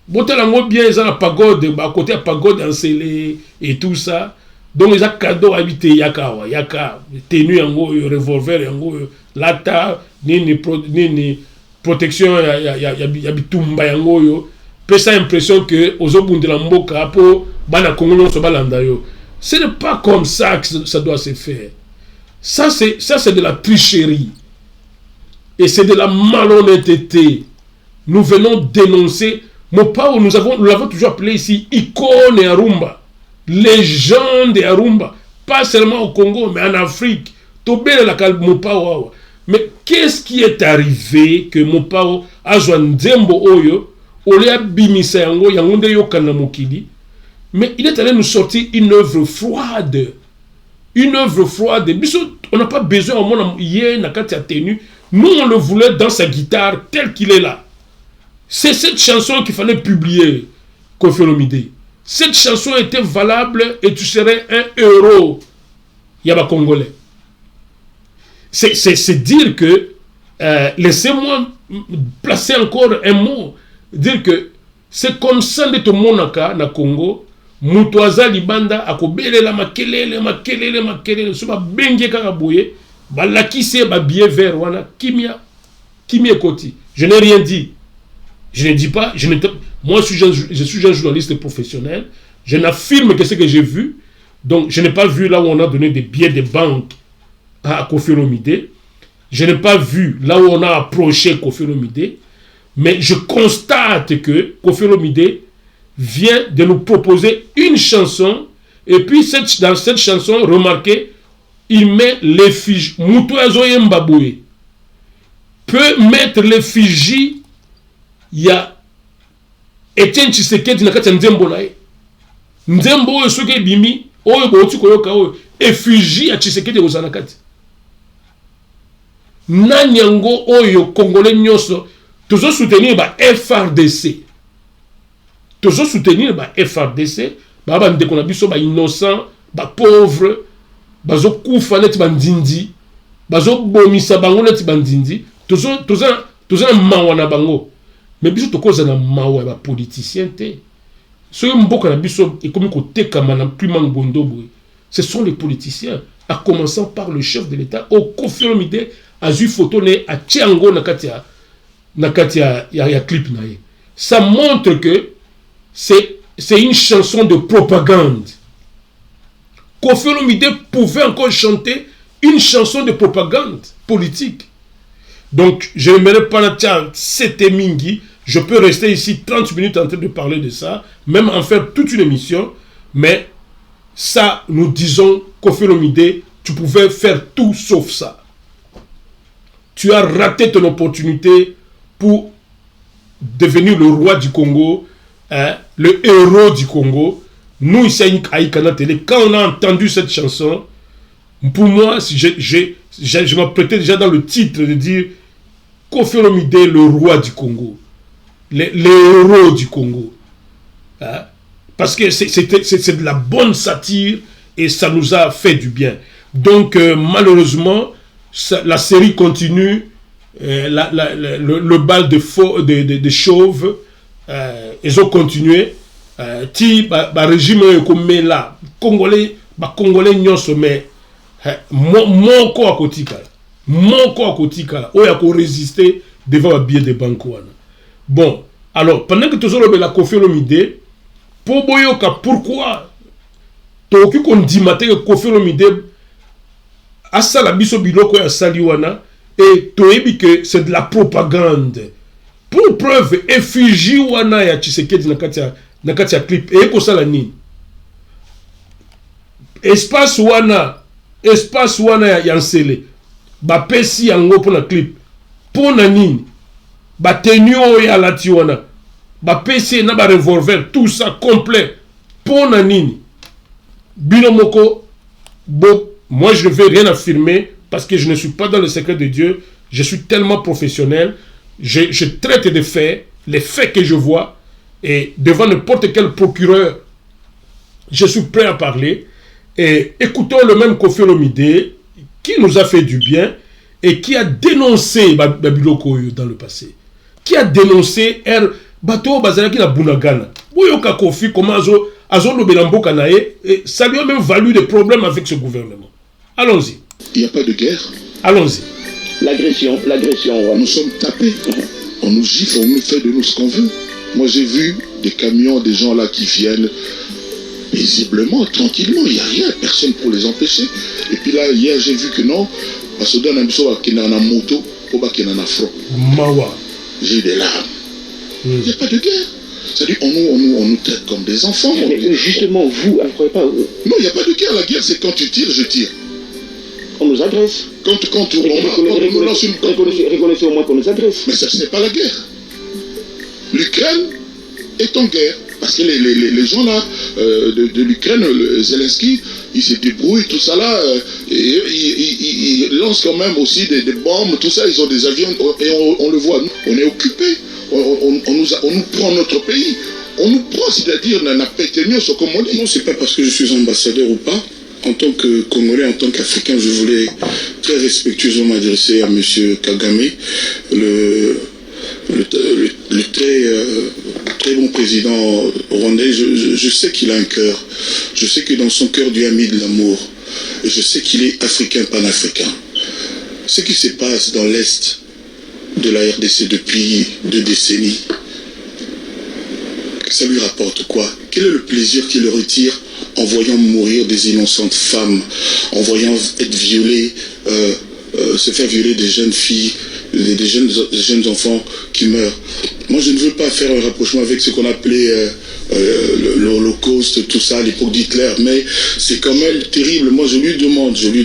Bota la mo bien, ils ont la pagode, à côté la pagode dans Sélé et tout ça. Donc ils ont cadeau habité yaka, tenu yango, revolver yango, lata, ni protection, yabitumba yango yo. Peut ça impression que aux autres de la mboka pour bana Congo so balanda yo. Ce n'est pas comme ça que ça doit se faire. Ça c'est de la tricherie et c'est de la malhonnêteté. Nous venons dénoncer Mopao, nous l'avons toujours appelé ici icône et Arumba, légende et Arumba, pas seulement au Congo mais en Afrique. Tobé la kal Mopao. Mais qu'est-ce qui est arrivé que Mopao a joué Nzembo Oyo? Mais il est allé nous sortir une œuvre froide. Une œuvre froide. On n'a pas besoin au monde tenue. Nous, on le voulait dans sa guitare tel qu'il est là. C'est cette chanson qu'il fallait publier, Koffi Olomide. Cette chanson était valable et tu serais un héros. Yaba Congolais. C'est dire que, laissez-moi placer encore un mot. Dire que c'est comme ça de tout le monde na Congo, Mutuaza Libanda, akobele la makelele, soba bengue kakaboye, balakise ba billet vert wana, kimia koti. Je n'ai rien dit. Je ne dis pas, moi je suis un journaliste professionnel, je n'affirme que ce que j'ai vu, donc je n'ai pas vu là où on a donné des billets de banque à Koffi Olomide, je n'ai pas vu là où on a approché Koffi Olomide. Mais je constate que Koffi Olomide vient de nous proposer une chanson, et puis dans cette chanson, remarquez, il met l'effigie. Mutuazo Mbaboué peut mettre l'effigie, il y a Etienne Tshisekedi na kati Nzembo na ye. Nzembo oyo soki ebimi, oyo boti koyoka oyo, effigie ya Tshisekedi kozana kati. Nanyango oyo Congolais nyonso toujours soutenir ba FRDC. Toujours soutenir ba FRDC. Ba ndeko na biso ba innocent, ba pauvre, bazo kufa net bandindi, bazo bomisa bango net bandindi. Toujours mawa na bango. Mais biso tokoza na mawa ba politicien te. Soyo mboka na biso ekomi ko tekama na plus mangondo boy. Ce sont les politiciens, à commencer par le chef de l'État, au Koffi Olomide, a vu photo ne a Tiango na katia. Ya clip naïe. Ça montre que c'est une chanson de propagande. Koffi Olomide pouvait encore chanter une chanson de propagande politique. Donc, je n'aimerais pas c'était mingi. Je peux rester ici 30 minutes en train de parler de ça, même en faire toute une émission, mais ça, nous disons, Koffi Olomide, tu pouvais faire tout sauf ça. Tu as raté ton opportunité pour devenir le roi du Congo, hein, le héros du Congo. Nous, ici à Icana Télé, quand on a entendu cette chanson, pour moi, je m'apprêtais déjà dans le titre de dire Koffi Olomide, le roi du Congo, le héros du Congo. Hein? Parce que c'est de la bonne satire et ça nous a fait du bien. Donc, malheureusement, la série continue. Le bal de chauves, ils ont continué. Régime comme là, Congolais n'y mais mon corps à Kotika, où il a résister devant la biais de Banco. Bon, alors, pendant que tu as la Koffi Olomide, pour Boyoka, pourquoi tu as qu'on dit que Koffi Olomide a ça la biso biloko ya saliwana et tu as dit que c'est de la propagande. Pour preuve, effigie wana ya Tshisekedi na kati ya clip et ko sala nini espace wana ya nsele ba pesi yango pour na clip pour na nini ba tenue ya lati wana ba pesi na ba revolver tout ça complet pour na nini binomoko bo moi je ne vais rien affirmer parce que je ne suis pas dans le secret de Dieu, je suis tellement professionnel, je traite des faits, les faits que je vois. Et devant n'importe quel procureur, je suis prêt à parler. Et écoutons le même Koffi Olomide qui nous a fait du bien et qui a dénoncé Babiloko dans le passé. Qui a dénoncé Bato Bazalaki na Bunagana. Boyoka Koffi, comment Azo Lobelambo Kanae, et ça lui a même valu des problèmes avec ce gouvernement. Allons-y. Il n'y a pas de guerre. Allons-y. L'agression. Nous sommes tapés. On nous gifle, on nous fait de nous ce qu'on veut. Moi, j'ai vu des camions, des gens là qui viennent paisiblement, tranquillement. Il n'y a rien, personne pour les empêcher. Et puis là, hier, j'ai vu que non, parce que dans la moto, il y a un front. J'ai eu des larmes. Il n'y a pas de guerre. C'est-à-dire, on nous traite comme des enfants. Mais justement, vous, ne croyez pas... Non, il n'y a pas de guerre. La guerre, c'est quand tu tires, je tire. On nous agresse. Quand on lance une... Reconnaissez au moins qu'on nous agresse. Mais ça, ce n'est pas la guerre. L'Ukraine est en guerre. Parce que les gens là de l'Ukraine, Zelensky, il se débrouille, tout ça là, il lance quand même aussi des bombes, tout ça, ils ont des avions, et on le voit, on est occupés, on nous prend notre pays, on nous prend, c'est-à-dire, on a pété ce comme on dit. Non, c'est pas parce que je suis ambassadeur ou pas. En tant que Congolais, en tant qu'Africain, je voulais très respectueusement m'adresser à M. Kagame, le très bon président rwandais. Je sais qu'il a un cœur. Je sais que dans son cœur, Dieu a mis de l'amour. Et je sais qu'il est africain, panafricain. Ce qui se passe dans l'Est de la RDC depuis 2 décennies, ça lui rapporte quoi? Quel est le plaisir qu'il retire en voyant mourir des innocentes femmes, en voyant être violées, se faire violer des jeunes filles, des jeunes enfants qui meurent? Moi, je ne veux pas faire un rapprochement avec ce qu'on appelait l'Holocauste, tout ça, à l'époque d'Hitler, mais c'est quand même terrible. Moi, je lui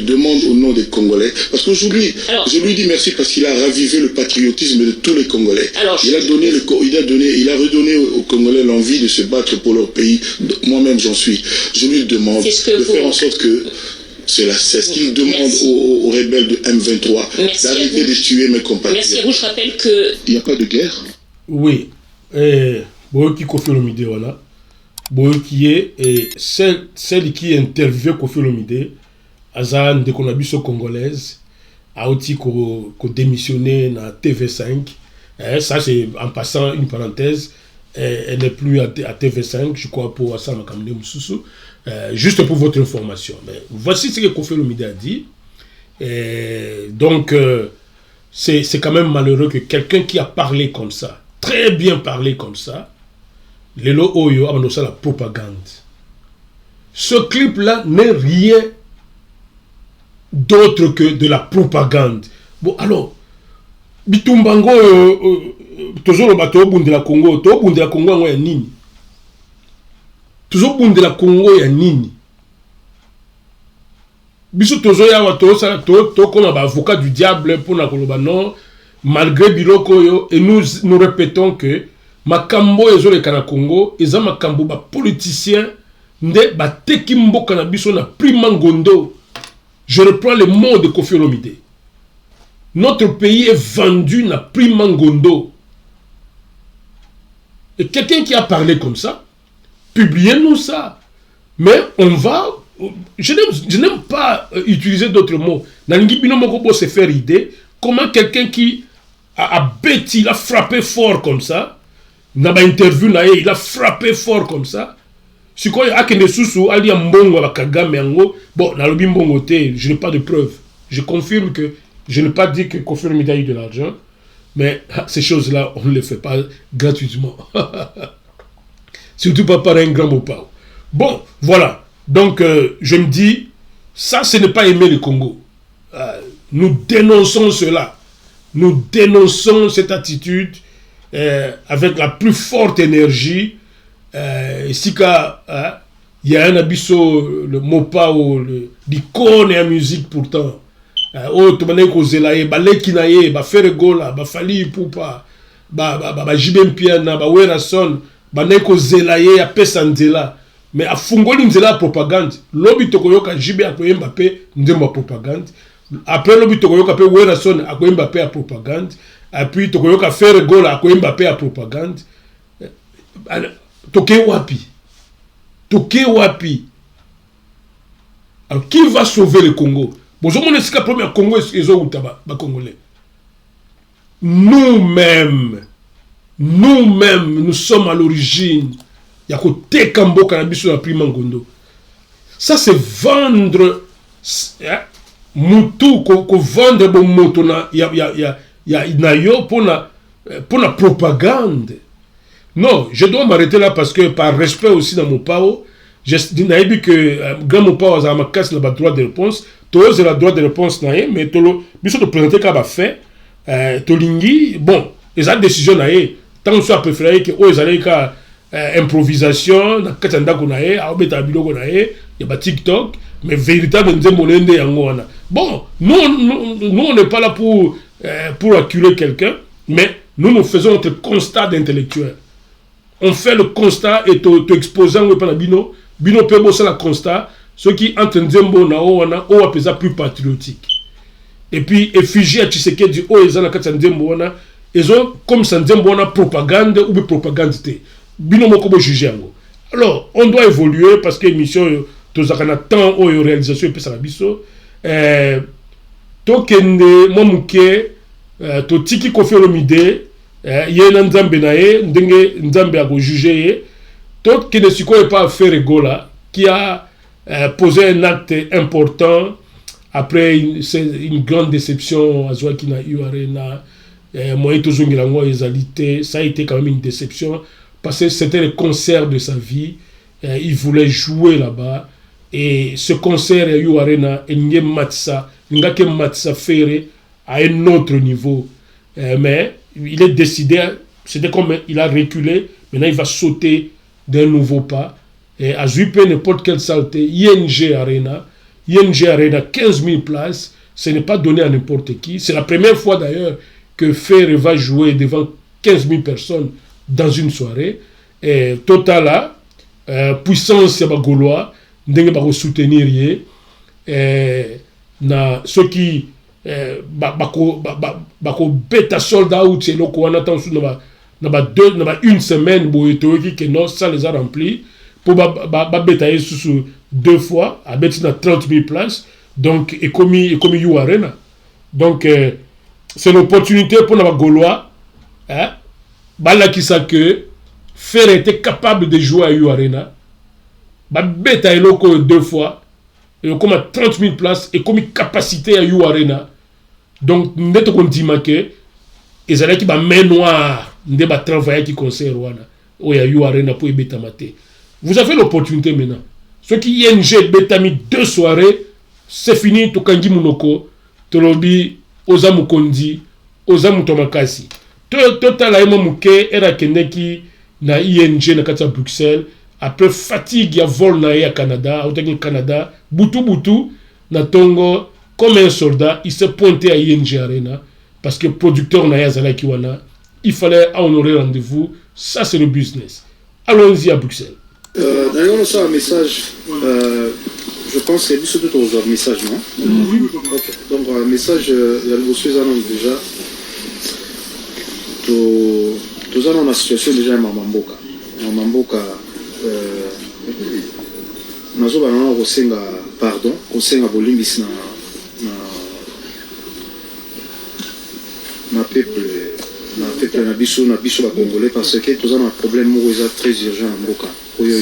demande au nom des Congolais, parce qu'aujourd'hui, je lui dis merci parce qu'il a ravivé le patriotisme de tous les Congolais. Il a redonné aux Congolais l'envie de se battre pour leur pays. Moi-même, j'en suis. Je lui demande de faire en sorte que cela cesse, qu'il demande aux rebelles de M23 d'arrêter de tuer mes compatriotes. Merci à vous, je rappelle que... Il n'y a pas de guerre. Oui. Boyoki Koffi Olomide, voilà. Boyoki est celle qui interviewe Koffi Olomide, Azan de Konabiso congolaise, a aussi démissionné dans TV5. Ça, c'est en passant une parenthèse. Elle n'est plus à TV5, je crois, pour Assam Kamene Moussoussou. Juste pour votre information. Mais voici ce que Koffi Olomide a dit. Donc, c'est quand même malheureux que quelqu'un qui a parlé comme ça, très bien parlé comme ça, Lelo Oyo a annoncé la propagande. Ce clip-là n'est rien d'autre que de la propagande. Bon, alors, Bitumbango, toujours le Bunde la Congo, Bunde la Congo, ya nini? Toujours Bunde la Congo, ya nini? Biso tozo ya wato, ça, to comme avocat du diable pour na koloba non. malgré biloko yo, et nous répétons que makambo ezoleka na Congo eza makambo ba politicien nde bateki mboka na biso na prima ngondo. Je reprends les mots de Koffi Olomide. Notre pays est vendu na prima ngondo. Et quelqu'un qui a parlé comme ça, publiez-nous ça. Mais on va... Je n'aime pas utiliser d'autres mots. Nalingi bino moko bo se faire idée comment quelqu'un qui a bêti, il a frappé fort comme ça, n'a pas interview na il a frappé fort comme ça. Si quoi a kende susu ali mbongo ba Kagame yango, bon na lobi mbongo te, je n'ai pas de preuves. Je confirme que je n'ai pas dit que Koffi Olomide a eu de l'argent, mais ces choses-là on ne les fait pas gratuitement. Surtout pas par un grand mot-pas. Bon, voilà. Donc, je me dis, ça, ce n'est pas aimer le Congo. Nous dénonçons cela. Nous dénonçons cette attitude avec la plus forte énergie. Ici, il y a un abisso, le Mopa, l'icône et la musique pourtant. Tu m'as dit que Zelaye, Lekinaye, Feregola, Fali Poupa, Jibem Piana, Werason, Neko Zelaye, Pesandela. Mais à Fungoli Nzela propagande, lobby tokoyoka Jibe akoye Mbappé ndemba propagande. Après lobby tokoyoka pe Werason akoye Mbappé à propagande. Et puis tokoyoka faire goal akoye Mbappé à propagande. Toke wapi. Toke wapi. Alors qui va sauver le Congo? Bonjour mon esika premier Congo ezo utaba ba Congolais. Nous-mêmes nous sommes à l'origine. Il y a côté Kambo Cannabis sur la prima ngondo. Ça c'est vendre mutu ko vendre bon moto na na yo pour la propagande. Non, je dois m'arrêter là parce que par respect aussi dans mon pao, je n'ai dit que grand mon pao a ma casse le droit de réponse. Toi c'est la droit de réponse naé mais tolo biso te présenter ka ba fait tolingi bon, les a décision naé tant soit préféré que ils allaient ka improvisation na katanda konae a obeta biloko nae ya ba TikTok mais véritable nzembolende yango wana. Bon, nous on n'est pas là pour acculer quelqu'un, mais nous faisons notre constat d'intellectuel. On fait le constat et te exposant we pana bino pe bossa la constat ce qui entre nzembo na o wana o apesa plus patriotique. Et puis effigie à Tshisekedi o ezana katanda nzembo wana ezo comme ça nzembo wana propagande ou propagandité. Alors, on doit évoluer parce que l'émission, tout ça, temps de réalisation et ça la biso. Tokende, Momuke, Totiki Koffi Olomide, Yena Nzambe nae, Ndenge Nzambe a jugé. Tokende Siko n'est pas fait Regola, qui a posé un acte important après une grande déception à Zouakina Arena. Moïto Zongilango Ezalité, ça a été quand même une déception. Parce que c'était le concert de sa vie, il voulait jouer là-bas, et ce concert à You Arena, il a fait à un autre niveau, mais il est décidé, c'était comme il a reculé, maintenant il va sauter d'un nouveau pas, et à Zuipe n'importe quelle saleté, ING Arena, 15 000 places, ce n'est pas donné à n'importe qui, c'est la première fois d'ailleurs que Ferre va jouer devant 15 000 personnes, dans une soirée, et Total puissance ya bagolois ndenge ba soutenir na ceux qui bako beta soldat ou c'est loko on attend na ba une semaine boyeto qui non ça les a remplis pour ba beta sous 2 fois à beti na 30 000 places donc et comme You Arena donc c'est l'opportunité pour na bagolois Bala qui sait que Fer était capable de jouer à You Arena. Beta eloko 2 fois. Et comme à 30 000 places. Et comme capacité à You Arena. Donc, net on dit que ils allaient qui ba main noire. Nde ba travailler qui concert wana. Ou ya You Arena pour beta maté. Vous avez l'opportunité maintenant. Ceux qui ING beta mis 2 soirées. C'est fini. Tokangi Munoko. Tolobi. Ozamu Kondi. Ozamu Tomakasi. Total a muke era kendeki na ING na kata Bruxelles après fatigue ya vol na ya Canada au Canada butu na tongo comme un soldat il s'est pointé à ING Arena parce que producteur na yazala kiwana, il fallait honorer rendez-vous. Ça c'est le business. Allons-y à Bruxelles. D'ailleurs, on a un message. Je pense que c'est tout un message, non? Okay. Donc, un message, il y a le déjà. Tous dans la situation déjà à Mamboka. Mamboka, nous avons pardon, au Bolimbis na peuple na biso congolais parce que tous avons un problème très urgent à Mboka. Pour la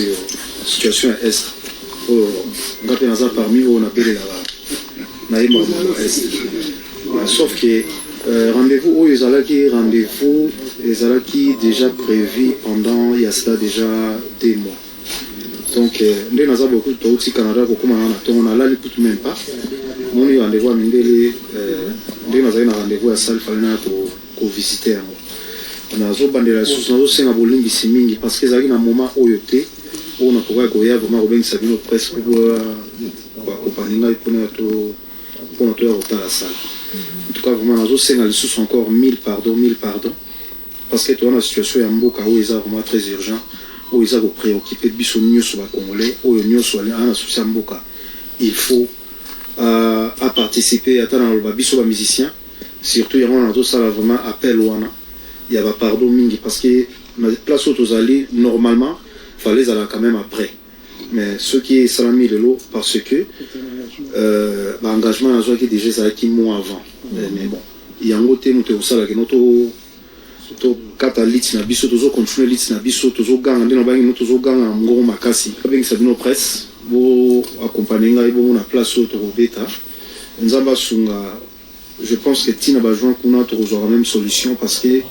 situation est ngape naza parmi eux on appelle la est. Sauf que rendez-vous ezalaki déjà prévu pendant il y a cela déjà 2 mois. Donc nous naza beaucoup au Canada pour comment on a là tout même pas. Mon rendez-vous à Mindele nous naza un rendez-vous à salle falena pour visiter. Nazo bandela sous nazo senga bolingi simingi parce que ezalaki na moment oyo te on a pouvoir goya vraiment Robin Sabino presque pour accompagner pour notre retard à la salle. En tout cas vraiment nazo senga les sous encore 1000 pardon parce que tu as une situation à Mboka où ils sont vraiment très urgent où ils sont préoccupés de biso mieux sur les Congolais où ils mieux sur les associations Mboka il faut à participer à dans le biso les musiciens surtout il y a un ça vraiment appel ouana il y a pardon mingi parce que la place où tu allais normalement fallait aller quand même après mais ce qui est salami de l'eau parce que l'engagement a déjà ça qui mois avant mais bon il y a un côté nous te ça que notre catalyse na biso toujours continuer lit na biso toujours ganga ndino bangi nous toujours ganga ngoro makasi avec ça nos presse bo accompagner ngai bo na place où tu robeta nzamba sunga. Je pense que Tina va jouer kuna toujours la même solution parce que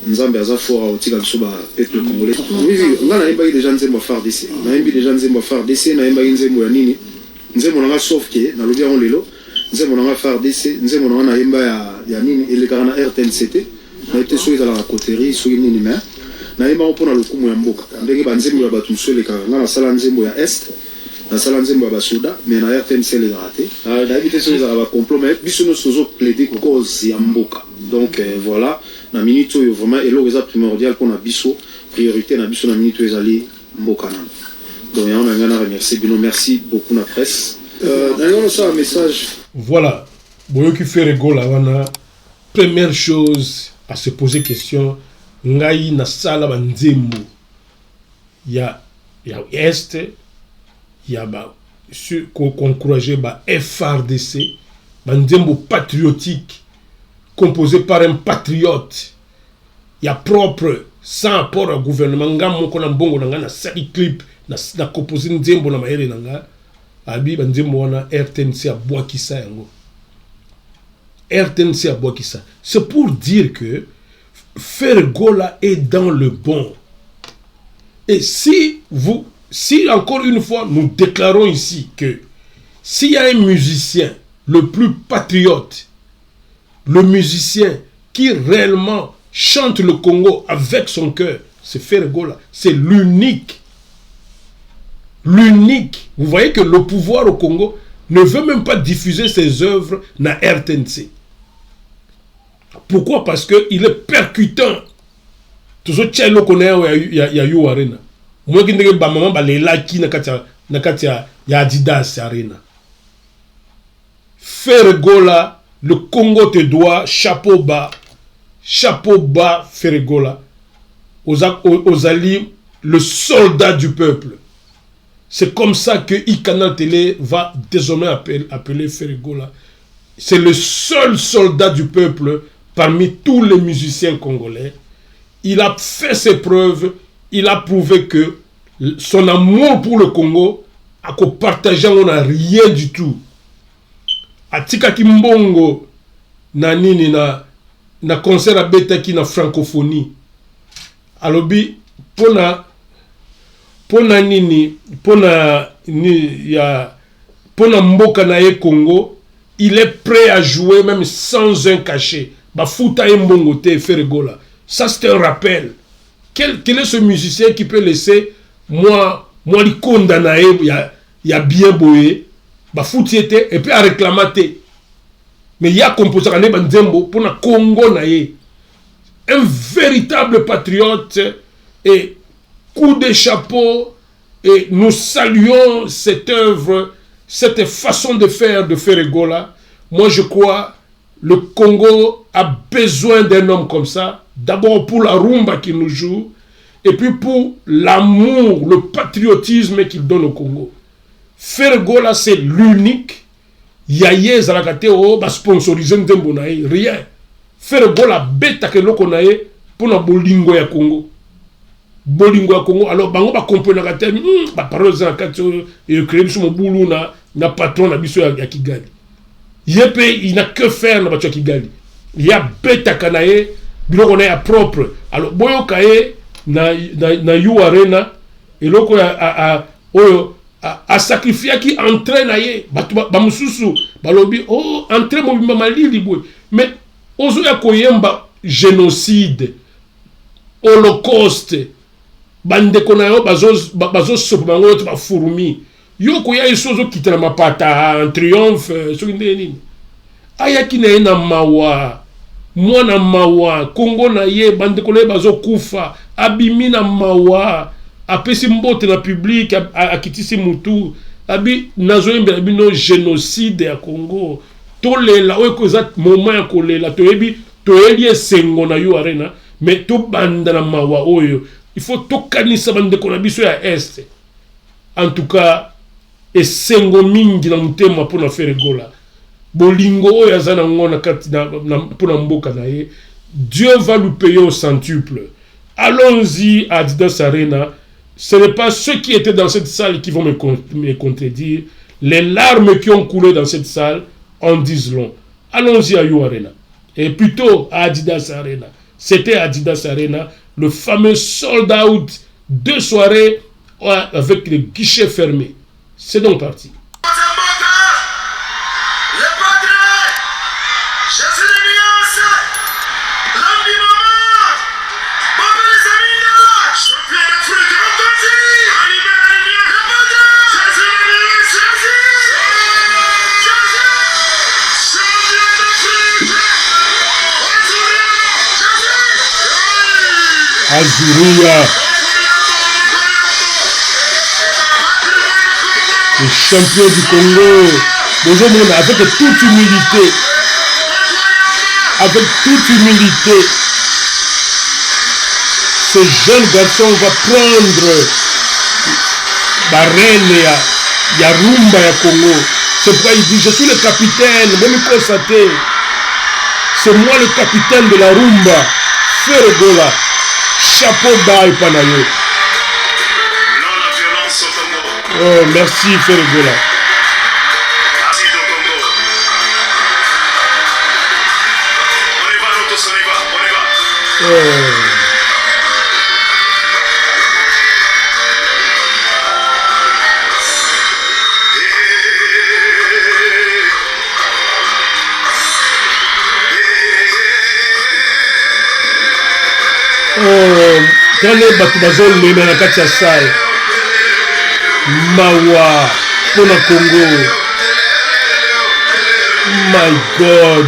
Nzambe aza fort au tika bisoba peuple congolais. Oui, on a pas des gens nzembo faire DC. On a des gens nzembo faire DC, na pas nzembo ya nini. Nzembo na sauf que na lobi on lelo. Nzembo na faire DC, nzembo na ya nini et le kana RTNCT. Na été sur la coterie, sur nini mais na yemba on pona lokumu ya mboka. Ndenge ba nzembo ya batu msole kana na sala nzembo ya est. Na sala nzembo ya basoda mais na RTNC les raté. Na éviter sur les complot mais biso no sozo plaider cause ya mboka. Donc voilà, na minute vraiment et l'orisa primordial pour na biso priorité na biso na minute ezali mboka nan. Donc on a ngana remercier bino merci beaucoup na presse. D'ailleurs on a un message. Voilà, boyo qui fait rigolo wana première chose à se poser question ngai na sala ba nzembo ya est ya ba encourager ba FRDC ba nzembo patriotique composé par un patriote il y a propre sans rapport au gouvernement ngam ko na mbongo na ngana saki clip na composé nzembo na maere na nga abi ba nzembo wana RTNC a boakisa yango RTNC a boakisa c'est pour dire que Fergola est dans le bon et si encore une fois nous déclarons ici que s'il y a un musicien le plus patriote, le musicien qui réellement chante le Congo avec son cœur, c'est Fergola. C'est l'unique. L'unique. Vous voyez que le pouvoir au Congo ne veut même pas diffuser ses œuvres dans RTNC. Pourquoi? Parce qu'il est percutant. Toujours tchelo connaît il y a eu arena. Moi qui ne ba maman ba les laki na katia ya Adidas arena. Fergola, le Congo te doit chapeau bas Fergola. Aux alliés, le soldat du peuple. C'est comme ça que iCanal Télé va désormais appeler Fergola. C'est le seul soldat du peuple parmi tous les musiciens congolais. Il a fait ses preuves, il a prouvé que son amour pour le Congo, à qu'on partageant, on n'a rien du tout. Atika Kimbongo, na nini na concert à Betaki na francophonie. Alobi, pona mboka na ye Congo, il est prêt à jouer même sans un cachet. Bafuta Mbongo te Fergola. Ça c'est un rappel. Quel est ce musicien qui peut laisser moi li condamné il y a bien boyé, bafuti était et puis à réclamer. mais il y a composé à Nzembo pour le Congo naïe. Un véritable patriote et coup de chapeau, et nous saluons cette œuvre, cette façon de faire de Ferregola. Moi je crois le Congo a besoin d'un homme comme ça, d'abord pour la rumba qu'il nous joue, et puis pour l'amour, le patriotisme qu'il donne au Congo. Ferregola c'est l'unique, Yaye Zalakateo va sponsoriser Nzembo naïe, rien. Ferregola beta que l'on connaît pour la bolingo ya Congo. Bolingo ya Congo, alors bango ba comprendre la terme, ba parole za katso et créer sur mon boulot na patron na biso ya Kigali. Yepe il n'a que faire na bato ya Kigali. Il y a beta kanaye, bilo connaît à propre. Alors boyo kaye na you arena et loko a sacrifié qui entraîne aye ba mususu ba lobi oh entraîne mobimba malili boy. Mais ozo ya koyemba génocide, holocauste, bandeko na yo bazo sopa bango ba furumi. Yo koya isozo kitana mapata en triomphe so nini. Aya kine na mawa, mwana mawa, Kongo na ye bandeko na ye bazo kufa, abimi na mawa, apesi mbote na public, akitisi mutu, abi nazo yembe bino génocide ya Congo. Tolela oyo koza moment ya kolela toyebi toyebi esengo na yo arena mais to banda na mawa oyo il faut to kanisa bande ko na biso ya est en tout cas esengo mingi na mutema pour na Ferregola bolingo oyo azana ngona kati na pour na mboka na ye. Dieu va lui payer au centuple. Allons-y à Adidas Arena. Ce n'est pas ceux qui étaient dans cette salle qui vont me contredire. Les larmes qui ont coulé dans cette salle en disent long. Allons-y à You Arena. Et plutôt à Adidas Arena. C'était Adidas Arena, le fameux sold out 2 soirées avec les guichets fermés. C'est donc parti. Azuria, le champion du Congo, aujourd'hui avec toute humilité, ce jeune garçon va prendre la reine ya rumba ya Congo. C'est pourquoi il dit je suis le capitaine, même constaté, c'est moi le capitaine de la rumba, Ferregola. Chapeau bas et panayo. Non, la violence au Congo. Oh, merci Ferregola. Merci au Congo. On y va, nous tous, on y va. Quand les batubazol les na kati ya salle mawa pour le Congo. My God.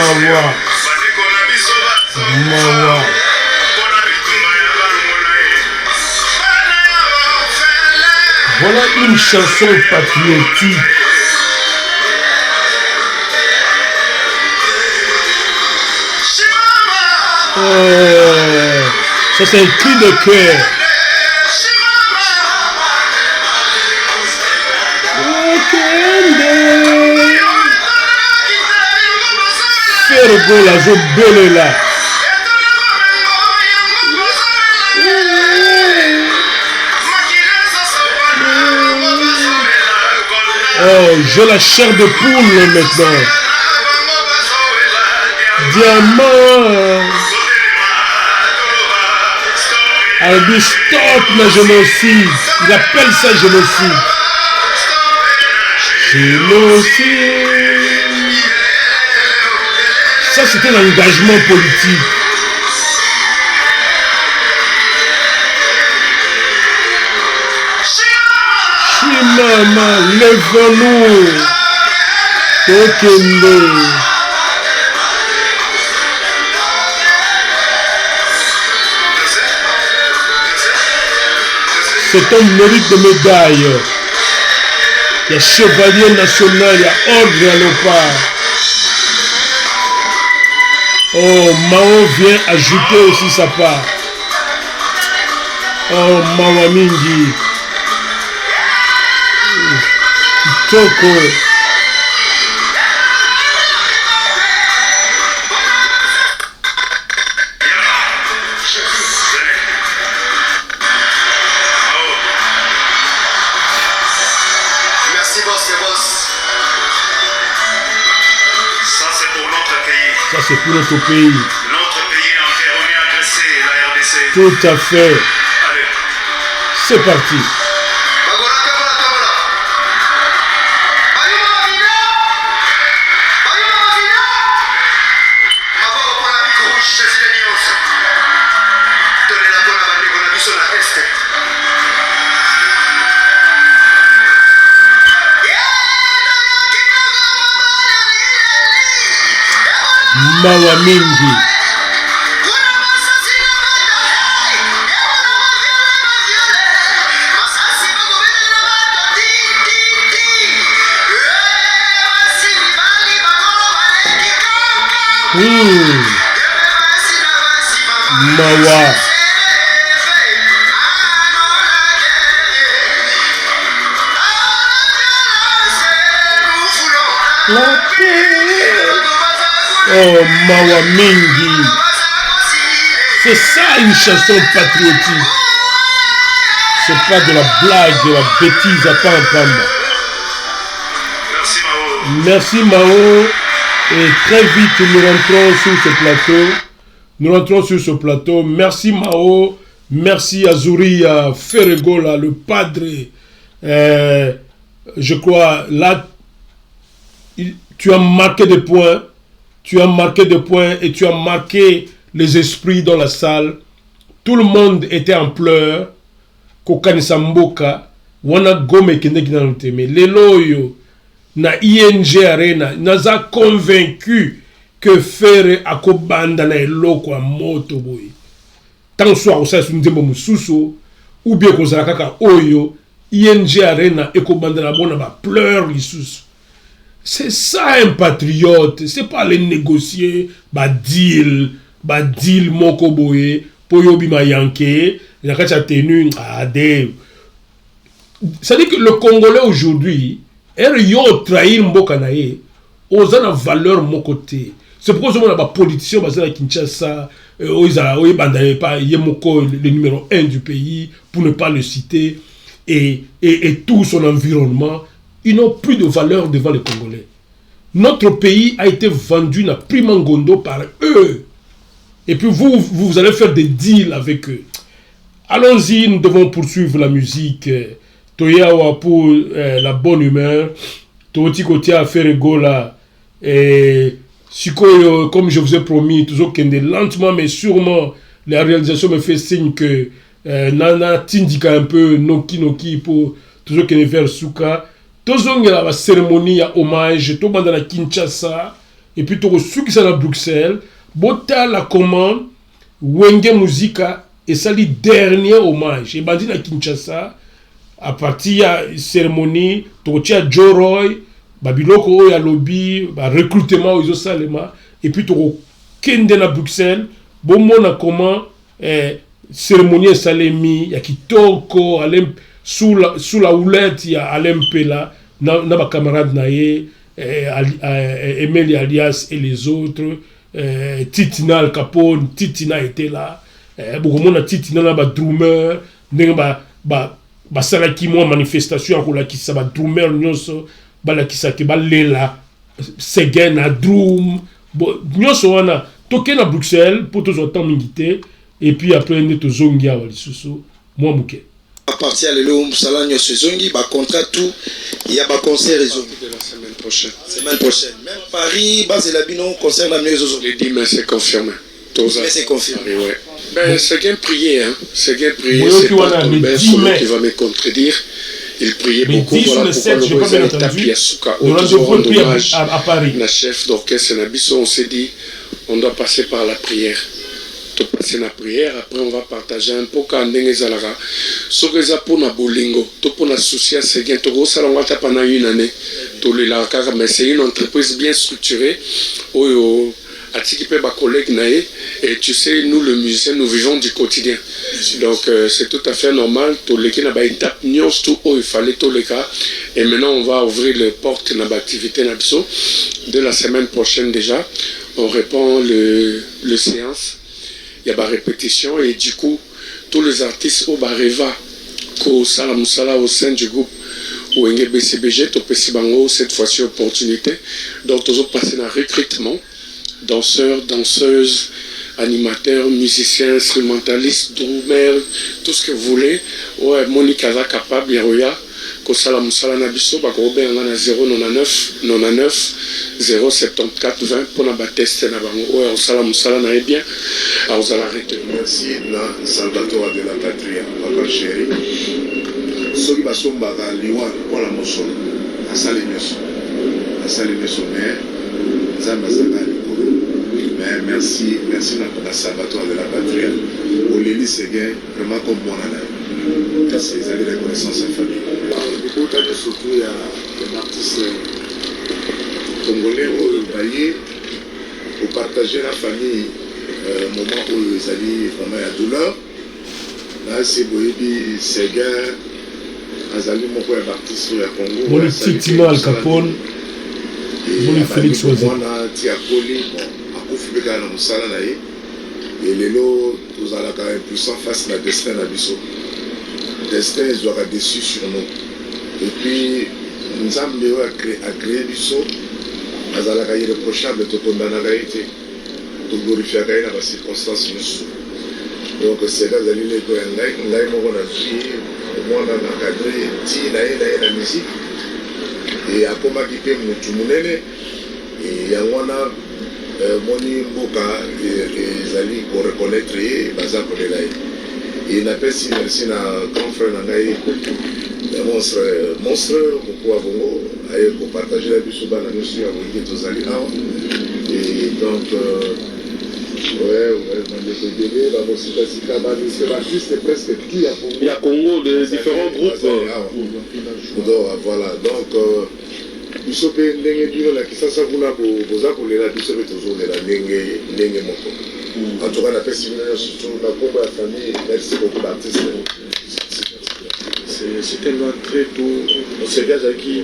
Mawa. Mawa. Voilà une chanson patriotique. Ça c'est un cri de cœur. Fergo la zo belle là. Oh, j'ai la chair de poule maintenant. Diamant. Albi, stop le génocide. Il appelle ça génocide. Génocide. Ça, c'était un engagement politique. Chimama, lève-nous. Tokende. C'est un mérite de médaille. Il y a chevalier national, il y a ordre à léopard. Oh, Mao vient ajouter aussi sa part. Oh, Mao Mingi. Kitoko. Ça c'est pour notre pays. Notre pays est environné, agressé, la RDC. Tout à fait. Allez. C'est parti. Mawa mingi. Mawa. Oh, Mawa Mingi. C'est ça une chanson patriotique. C'est pas de la blague, de la bêtise à Pampamba. Merci Mao. Merci Mao. Et très vite, nous rentrons sur ce plateau. Nous rentrons sur ce plateau. Merci Mao. Merci Azuri, à Ferregola, le padre. Je crois, là, tu as marqué des points. Tu as marqué des points et tu as marqué les esprits dans la salle. Tout le monde était en pleurs. Kokani Samboka. Wana gome kende kinanuteme. Leloyo. Na ING Arena. Naza convaincu que Ferre akobanda na eloko a moto boy. Tant soit au sens ndembo mususo. Ou bien kozala kaka oyo. ING Arena ekobanda na bona ba pleurs lisusu. C'est ça un patriote, c'est pas les négocier, deal moko boye, po yobi ma yanke, yakacha tenu, c'est-à-dire que le Congolais aujourd'hui, yo trahir mboka nae, oza na valeur mokote. C'est pourquoi on a des politiciens à Kinshasa, le numéro 1 du pays, pour ne pas le citer, et tout son environnement. Ils n'ont plus de valeur devant les Congolais. Notre pays a été vendu na Primangondo par eux. Et puis vous allez faire des deals avec eux. Allons-y, nous devons poursuivre la musique. Toyawa pour la bonne humeur. Toti Kotia Ferregola. Et Sikoyo, comme je vous ai promis, toujours kende lentement mais sûrement, la réalisation me fait signe que Nana Tindika un peu, Noki pour toujours kende vers Souka. Tozongela la cérémonie à hommage, tout le monde à Kinshasa, et puis tu reçu ça à Bruxelles, bota la commande, Wenge Musica, et ça le dernier hommage. Et bandit à Kinshasa, à partir de la cérémonie, tu as Joe Roy, Babiloko, ya lobby, recrutement, ils ont salema, et puis tu as à Bruxelles, bon mon comment cérémonie salemi, il y a Kitoko, sous la houlette, il y a Alain Pela, na camarade naye, Emeli Alias et les autres, Titina Al Capone, Titina était là, beaucoup de Titina là, drummer, salaki moi manifestation ko la ki sa drummer nyonso, la ki sa ke lela, segen na drum, nyonso wana toke na Bruxelles pour tous autant mingité, et puis après on est au zongia wali susu, moi mouke. À partir de l'eau, Moussala Nyos Zongi, contrat tout, il y a un concert de la semaine prochaine. Semaine prochaine. Même Paris, base la Bino, concert la mieux aux Les 10 mai, c'est confirmé. C'est confirmé. Ouais. Ben, c'est bien prié, hein. C'est bien prié. C'est pas Tolben qui va me contredire. Il priait beaucoup. Voilà pourquoi nous avons tapé à Souka. On à Paris. Le chef d'orchestre Nabiso, on s'est dit, on doit passer par la prière. Passer la prière, après on va partager un peu quand on est zalara. Ce que ça pour na bolingo, tout pour na souci c'est bien. Tout ça on va taper pendant une année. Tout les là, mais c'est une entreprise bien structurée. Oh, attiquer ma collègue naé. Et tu sais, nous les musiciens, nous vivons du quotidien. Donc c'est tout à fait normal. Tout les qui n'a pas étape nions tout où il fallait tous les cas. Et maintenant on va ouvrir les portes de l'activité Nabiso. De la semaine prochaine déjà, on répond le séance. Il y a des répétitions et du coup, tous les artistes au Bareva, au Salamoussala au sein du groupe ou BCBG, cette fois-ci opportunité. Donc, tous ont passé un recrutement, danseurs, danseuses, animateurs, musiciens, instrumentalistes, drummers, tout ce que vous voulez. Ouais, Monique Aza capable, Yaroya, Kosala Moussala Nabiso, Bagrobe, on a 099 99 074 20 pour la tester na bango. Ouais, Osala Moussala na bien. Alors vous allez arrêter. Merci na Salvatore de la Patria, papa chéri. Soki basombaka liwa pour la mosolo. Asali nyoso mais nzambe azaka likolo. Mais merci na Salvatore de la Patria. Oleli Seguin vraiment comme moi na. C'est ça la reconnaissance en famille. Beaucoup de surtout il y a des artistes congolais au Baye pour partager la famille moment où ils allaient vraiment à douleur. Là c'est Boyebi Seguin Azali moko ya artiste ya Congo. Moni Titina Al Capone. Moni Félix Oza. Mona Tiakoli akufi beka na musala na ye. Et lelo tozalaka impuissant face à destin na biso. Destin ezwaka dessus sur nous. Et puis Nzambe a créé biso azalaka irréprochable tokondana ye te. Glorifiaka ye na ba circonstances nyonso. Donc c'est là azali leko ya ngai moko na vie mwana na cadre ti na ye na musique et akomaki mpe motu monene yango wana moni mboka ezali koreconnaître ye baza kolela ye et napesi merci na grand frère na ngai monstre moko wa bongo aye kopartage na biso bana nyonso ya bolingi tozali awa et donc c'est presque tout il y a Congo de différents groupes. Voilà, donc biso pe ndenge bino la kisasa kuna boza kolela biso pe tozolela ndenge moko. En tout cas na pesi bino surtout na kombo ya famille, merci beaucoup d'artistes. C'est tellement très tôt. On s'est gaz qui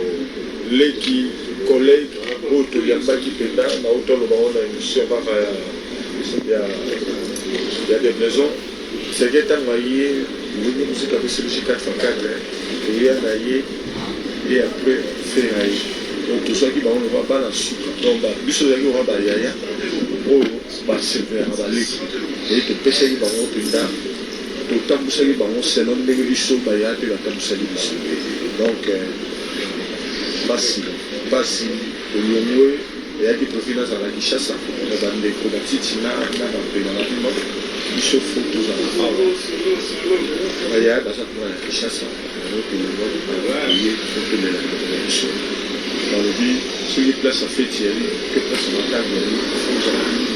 les qui collègues auto yambaki penda na auto le baron na émission par il y a des maisons. C'est que tant maillé, nous musique avec celui 404, il y a naillé et après faire aïe. Donc tout ça qui va on va pas la soupe. Donc bah biso yaki on va yaya. Oh bah c'est bien on va aller. Et te pêcher qui va on pinda. Tout temps ça qui va on c'est non de biso bah ya te la temps ça biso. Donc basi le et à des profils dans la Kinshasa, dans les productifs, na bapena ils se font tous à la il y a dans la Kinshasa, balobi soki place afe Thierry que place makanga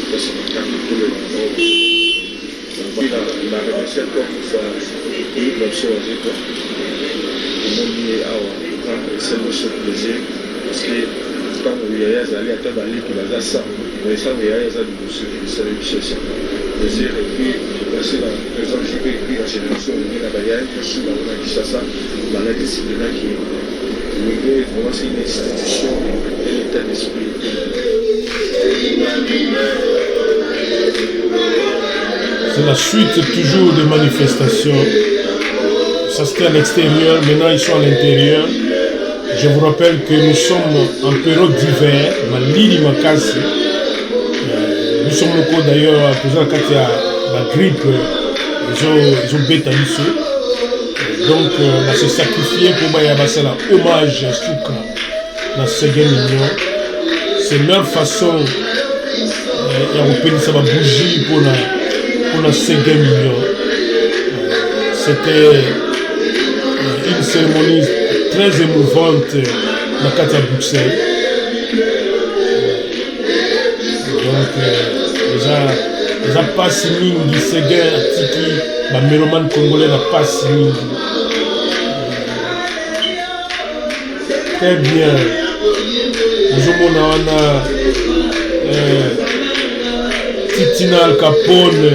place makanga tolela na remercie encore une fois Philippe Lapso Azeko omoni awa c'est notre plaisir parce que ntango yaya azali ata baleki baza sango esango yaya aza liboso esala biso plaisir et puis passer la présence et puis la génération olingi na bayaya nyonso bango na Kinshasa banadisciplinaki Wenge vraiment c'est une institution et l'état d'esprit. C'est la suite toujours des manifestations. Ça c'était à l'extérieur, maintenant ils sont à l'intérieur. Je vous rappelle que nous sommes en période d'hiver, Malili Makasi. Nous sommes au d'ailleurs, quand il y a la grippe, ils ont bêta ici. Donc, on va se sacrifier pour faire hommage à Souka dans ce Mignon. C'est leur façon de faire bougie pour la Ségué Mignon. C'était une cérémonie très émouvante dans Katia Bruxelles. Donc, les passé mingi Ségué Atiki, les mélomanes congolais n'ont pas si mingi. Très bien. Nous avons Titina Al Capone,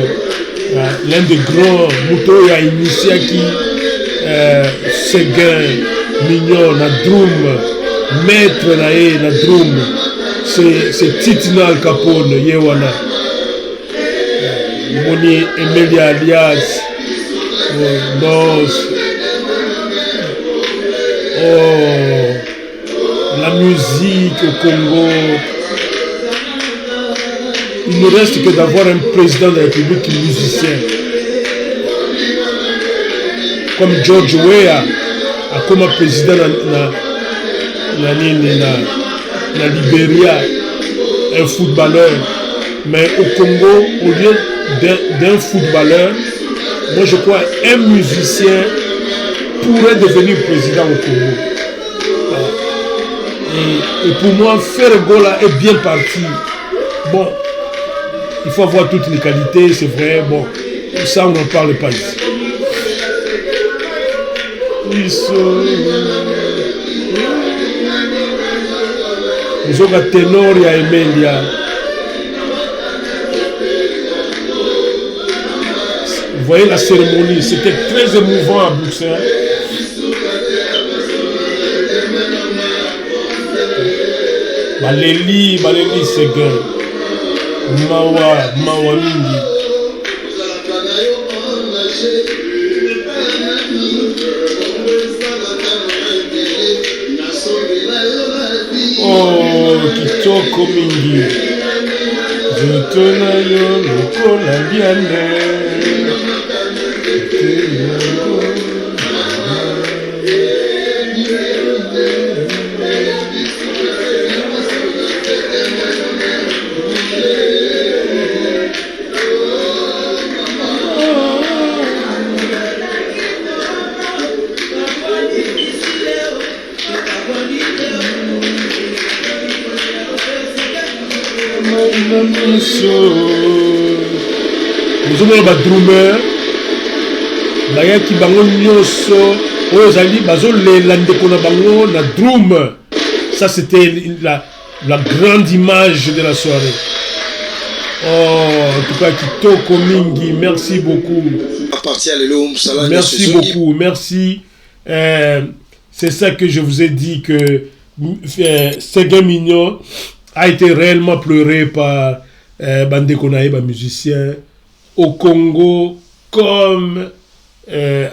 l'un des grands moutons qui a initié qui Séguin, Mignon, na Drum, maître na Drum, c'est Titina Al Capone, Yewana. Moni Emilia Alias, Nos. Oh, la musique au Congo. Il ne reste que d'avoir un président de la République musicien. Comme George Weah, comme président na Libéria, un footballeur. Mais au Congo, au lieu d'un footballeur, moi je crois un musicien pourrait devenir président au Congo. Et pour moi, Fergola est bien parti. Bon, il faut avoir toutes les qualités, c'est vrai. Bon, ça on n'en parle pas ici. Nous avons Tenoria Emilia. Vous voyez la cérémonie, c'était très émouvant à Bruxelles. Baleli Séguin. Mawa mingi. Oh, kitoko mingi. Je te nayo lokola liane. Nous avons un drummer, qui bango nyonso, ozali bazo lela ndeko na bango na drum. Ça c'était la grande image de la soirée. Oh, en tout cas kitoko mingi, merci beaucoup. Merci beaucoup, merci. C'est ça que je vous ai dit que Séguin Mignon a été réellement pleuré par Bandé Konaïba musicien au Congo comme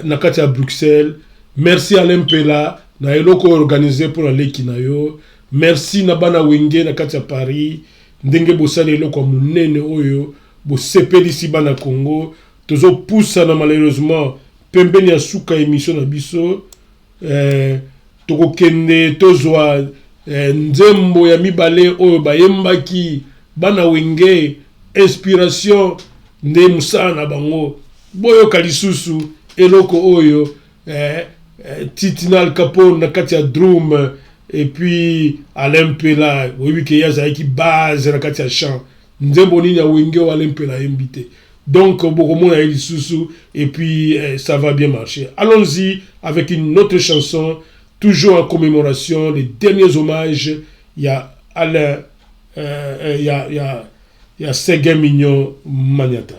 Nakati à Bruxelles. Merci à l'Mpela, na eloko organisé pour aller Kinayo. Merci Nabana Wenge Nakati à Paris. Ndenge bosale eloko munene oyo bo sepeli si bana Congo. Tozo poussa na malheureusement pembeni ya suka émission na biso. Toko kende tozwa nzembo ya mibale oyo bayembaki bana Wenge inspiration nde musana bango boyo kalisusu eloko oyo Titina Al Capone na kati ya drum et puis Alain Pela oui que ya za qui base na kati ya chant nzembo nini ya wenge wa Alain Pela invité donc beaucoup a eu sous et puis ça va bien marcher. Allons-y avec une autre chanson toujours en commémoration les derniers hommages. Il y a Alain il y a Séguin Mignon Maniata.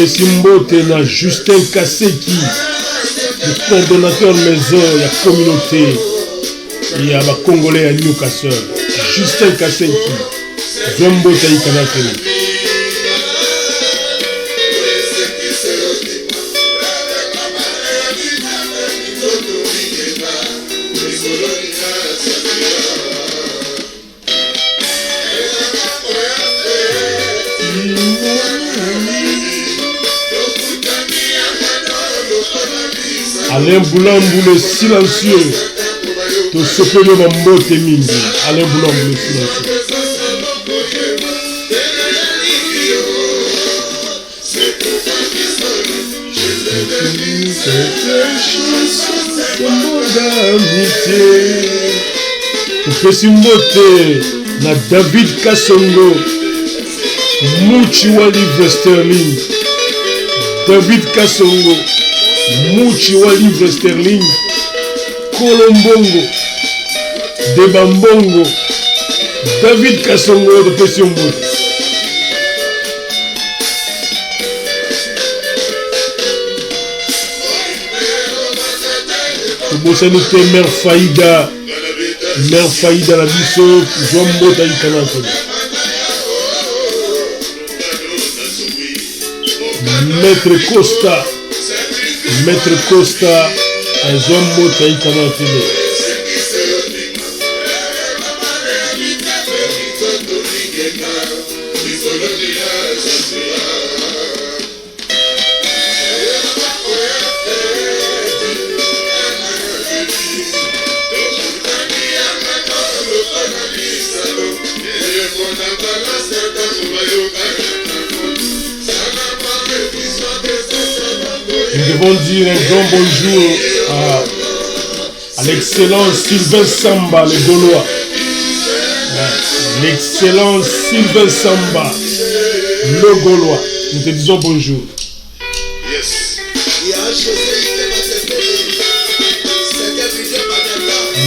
Simbote na Justin Kaseki, le coordonnateur maison de la communauté et à la Congolais à Newcastle. Justin Kaseki, Zombo Taïkanakene. Alain Boulambu le silencieux, to sopele mambote mingi. Alain Boulambu le silencieux. Upesi mbote na David Kasongo, Muchi wa livre sterling. David Kasongo, Muchi wa livre sterling. Kolombongo, Debambongo, David Kasongo de Pessimbo. Bosanité Mère Faïda la biso, Zombo Taïkanako. Maître Costa, Zombo Taïkanako. Nous devons dire un grand bonjour à l'excellent Sylvain Samba, le Gaulois. L'excellent Sylvain Samba, le Gaulois. Nous te disons bonjour.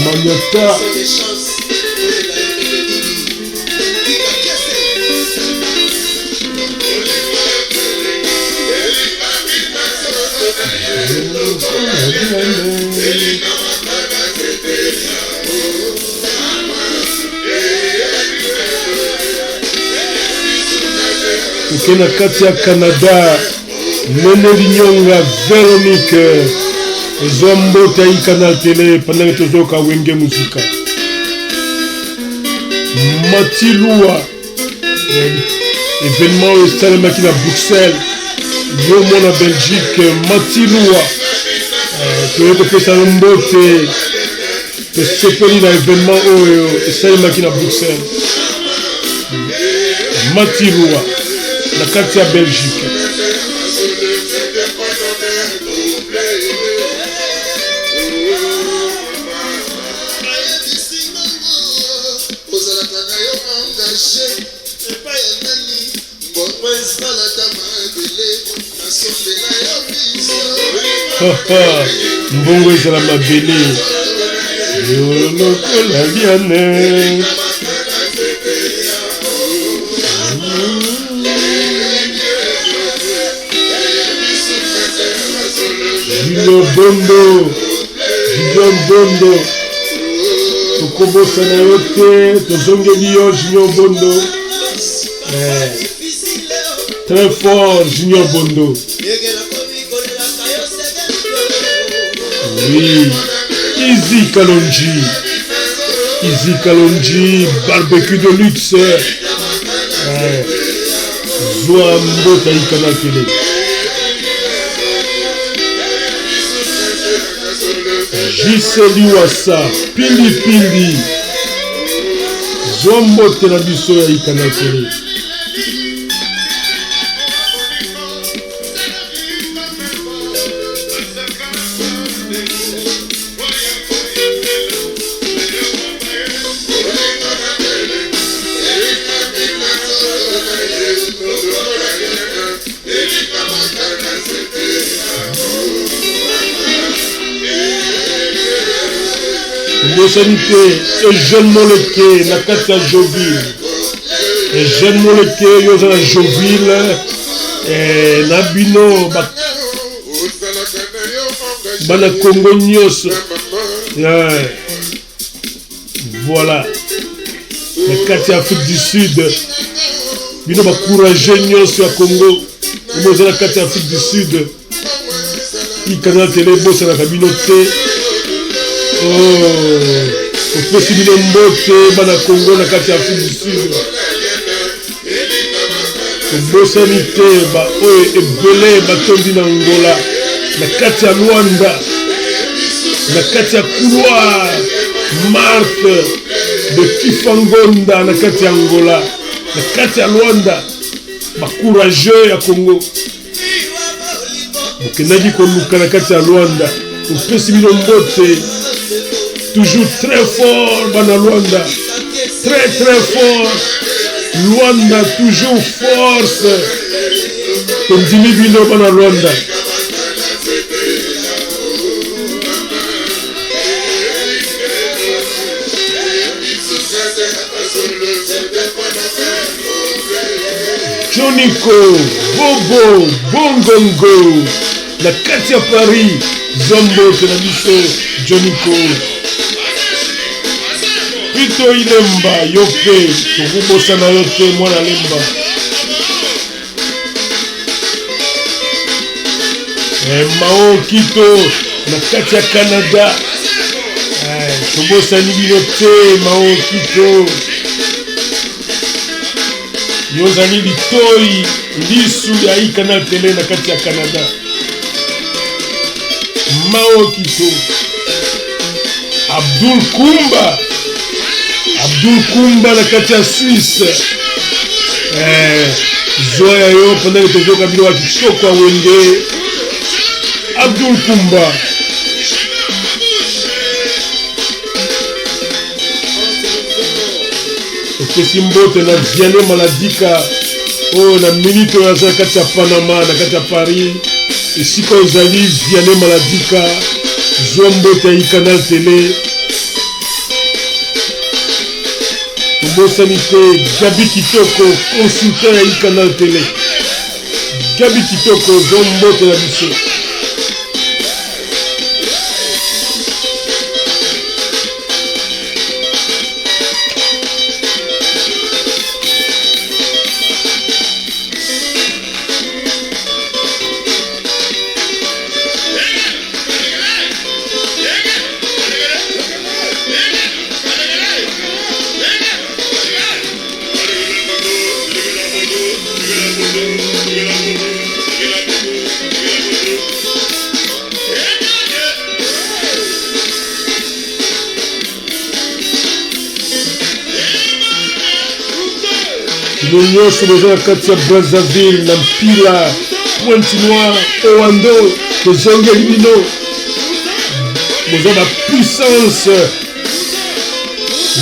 Maniata. Tukena kati ya Canada, Nene Linyonga, Véronique, Zombo Taïkana Télé, pendant que tozoka wenge musika. Matilua, événement au stade Makina Bruxelles, Yomo na Belgique, Matilua, Toyoko Pesalombote, Sepeli na événement au stade Makina Bruxelles. Matilua, la carte à Belgique. mbongo ezala mabele yo lokola liane Julio Bondo tokobosana yo te tozongeli yo Junior Bondo très fort Junior Bondo. Oui, Easy Kalonji, barbecue de luxe. Zoa Mbota Ikana Télé. Giseli Wassa, Pili. Zoa Mbota na biso ya Ikana Télé. Sanité et jeune moleke na kati ya Joville et jeune moleke yo za Joville na bino bana Congo nyos voilà na kati ya Afrique du Sud bino ba courage nyos ya Congo mo za na kati ya Afrique du Sud Ikana Télé bosa na bino te. Opesi bino mbote bana Congo na kati ya Afrique du Sud obosani te baoyo ebele batondi na Angola na kati ya Luanda na kati ya couloir Marthe de Kifangonda na kati ya Angola na kati ya Luanda bacourageux ya Congo bokendaki koluka na kati ya Luanda opesi bino mbote. Toujours très fort, Bana Luanda. Très fort. Luanda, toujours force. Ondimi bino Bana Luanda. Joniko, Bobo, Bongongo. La kati ya Paris, Zombo, Tenabiso, Joniko. Pito Ilemba, Yope, Tokubosana Yote, Mwana Lemba. Mao Kito, na kati ya Canada. Tokubosani Yote, Mao Kito. Yozani Litoi, Lisu ya Ikana Télé na kati ya Canada. Mao Kito. Abdul Kumba na kati ya Suisse. Zoya yo pendant que tozoka bino wa kitoko wa wenge. Abdul Kumba. Okesi mbote na Vianney Maladika. Na minute ya za kati ya Panama na kati ya Paris. Esika ozali Vianney Maladika. Zoa mbote ya Ikana Télé. Sanité, Gabi Kitoko, consultant à Ikana Télé. Gabi Kitoko, Zombo Télévision. L'Union sur les gens de Brazzaville, Nampila, Pointe-Noire, Owando, les gens de Limino. Nous avons la puissance.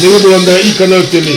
Nous avons la Ikana Télé.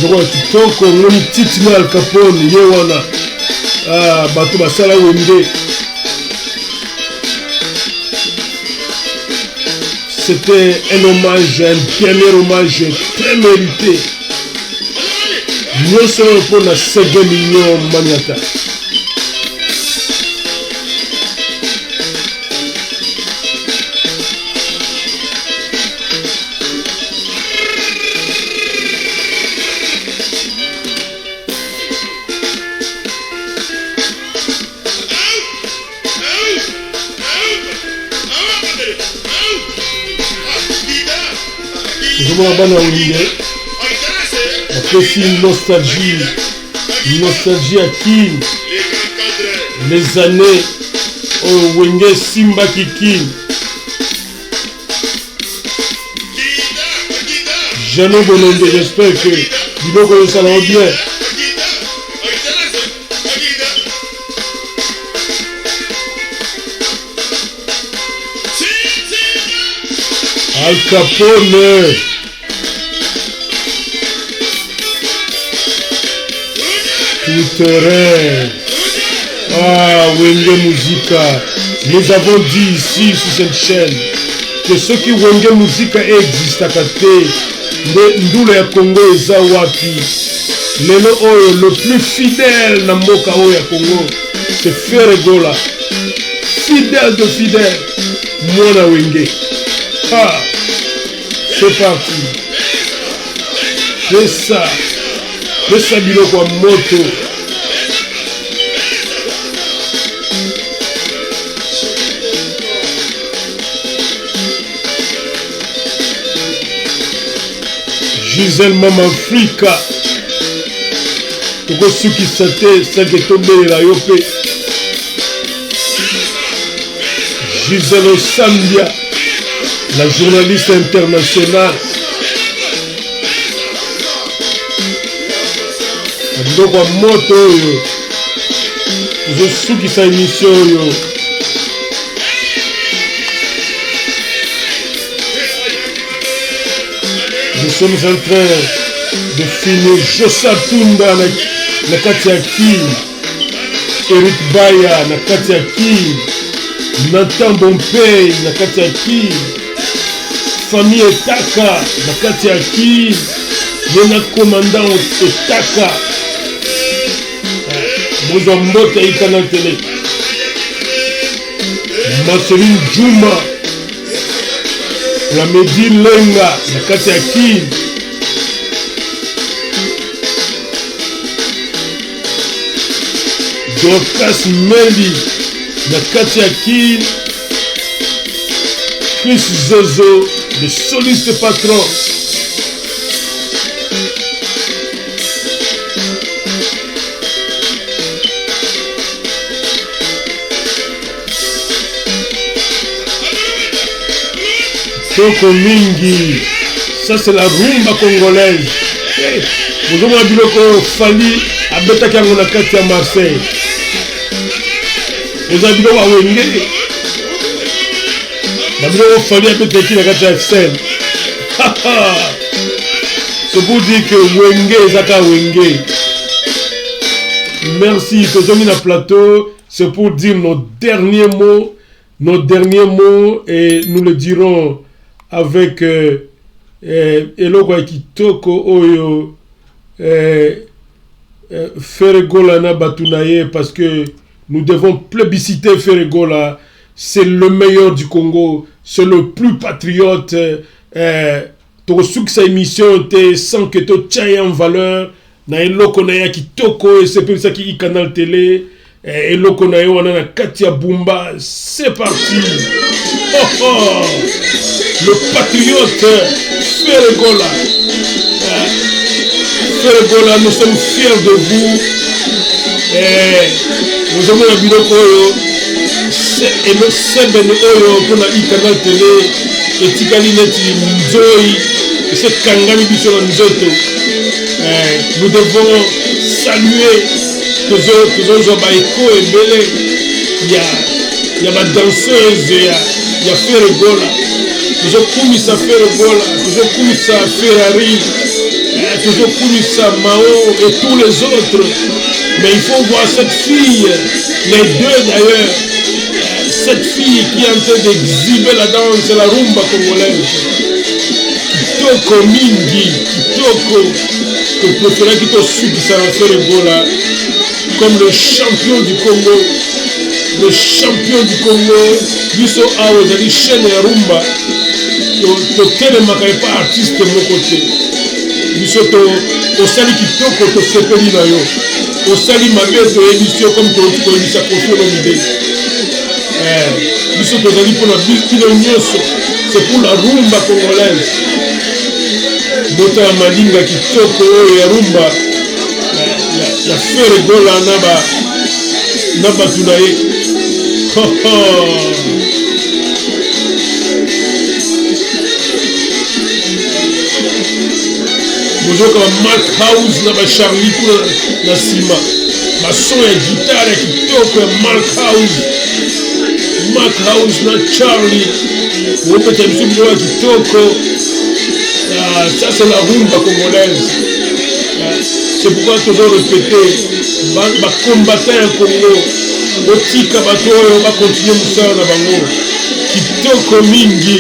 je crois kitoko ngoni titima Al Capone ye wana bato basala wende. C'était un hommage, un dernier hommage très mérité. Nous sommes pour la 5 millions Maniata. Je vois là-bas dans après c'est une nostalgie à qui les années au Wenge Simba Kiki Jeannot Bononde, j'espère que Biloko ça va bien. Al Capone tout terrain. Wenge Musica. Nous avons dit ici sur cette chaîne que ce qui Wenge Musica existe à côté de Ndula ya Congo eza wapi. Lelo oyo le plus fidèle na mboka oyo ya Congo c'est Frère Gola. Fidèle de fidèle. Mwana Wenge. C'est parti. C'est ça. C'est ça biloko ya moto. Gisèle Mama Africa. Toko suki sate celle que tobelela yo pe. Gisèle Osambia, la journaliste internationale. Biloko ya moto oyo tozosukisa émission oyo. Nous sommes en train de finir Josa Tunda na kati ya Kin, Eric Baya na kati ya Kin, Nathan Bompey na kati ya Kin, Famille Etaka na kati ya Kin, Yena Commandant Etaka. Bozwa mbote yi Canal Télé. Marceline Djouma, la Medi Lenga na kati ya Kin. Dorcas Meli na kati ya Kin. Chris Zozo, le soliste patron. Toko mingi, ça c'est la rumba congolaise. Vous avez vu que Fali a bêta qui a mon akati à Marseille. Vous avez vu que Wenge, vous avez vu Fali a bêta qui a akati à Excel. C'est pour dire que Wenge Zaka Wenge. Merci, nous avons mis le plateau. C'est pour dire nos derniers mots, et nous le dirons avec eloko ya kitoko oyo Ferregola na batunaye, parce que nous devons plébisciter Ferregola. C'est le meilleur du Congo, c'est le plus patriote. Tokosuki sa émission te sans que to tchaye en valeur na eloko na ya kitoko, et c'est pour ça qui Canal Télé eloko na yo wana na Katia Bumba. C'est parti. Le patriote Ferregola. Ferregola, nous sommes fiers de vous. Nous avons un biloko oyo. Et le Seben oyo pour la Canal Télé. Et Tikali Neti Nzoi. Et cette Kangami Bicho Nzoto. Nous devons saluer tous les Baïko et Belé. Il y a ma danseuse, il y a Ferregola. Toujours Kumisa Ferregola, toujours Kumisa Ferrari. toujours Kounissa, Mao et tous les autres. Mais il faut voir cette fille, les deux d'ailleurs, cette fille qui est en train d'exhiber la danse, la rumba congolaise. Kitoko Mingi, Kitoko, que préféré Kitosu qui s'en fait le beau là, comme le champion du Congo. Le champion du Congo, biso awa ezali chaîne ya rumba, totelemaka epa artiste moko te. Biso osali kitoko tosepeli na yo, osali mabe toyebisi yo comme toyebisa Koffi Olomide. Biso tozali mpona bino nyonso, c'est pour la rumba congolaise. Bota ya malinga kitoko oyo ya rumba ya Fere Gola na batu na ye. Bozoka Mark House na Charlie kuna na sima bason ya guitare ya kitoko ya Mark House na Charlie wopeta biso bilo ya kitoko. Ça c'est la rumba congolaise. C'est pourquoi toujours répéter combattre un Congo otika bato oyo bakontinue mosala na bango. Kitoko mingi.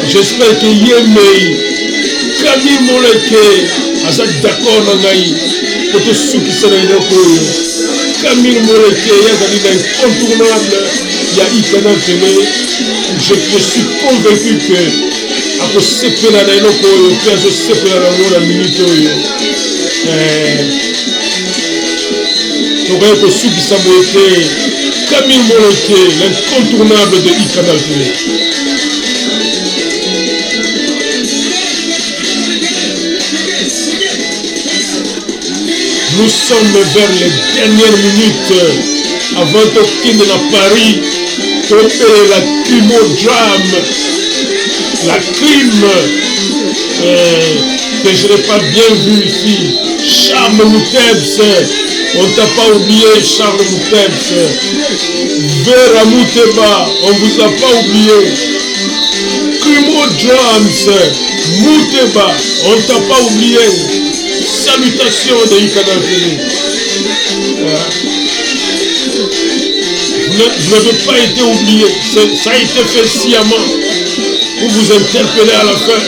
J'espère que Yemei Kami Moleke aza d'accord na ngai po tosukisa na eloko oyo. Kami Moleke yazali na incontournable ya Ikana Tele. Je suis convaincu que akosepela na eloko oyo mpe azosepela nango na minute oyo. Tokoki kosukisa boye te Kami Moleke, l'incontournable de Ikana Tele. Nous sommes vers les dernières minutes avant de quitter Paris. La crimodrame, la crime que je n'ai pas bien vu ici. Charles Moutebs, on t'a pas oublié Charles Moutebs. Vera Mouteba, on vous a pas oublié. Crimodrames, Mouteba, on t'a pas oublié. Salutations de Ikana Tele. Vous n'avez pas été oublié, ça a été fait sciemment pour vous interpeller à la fin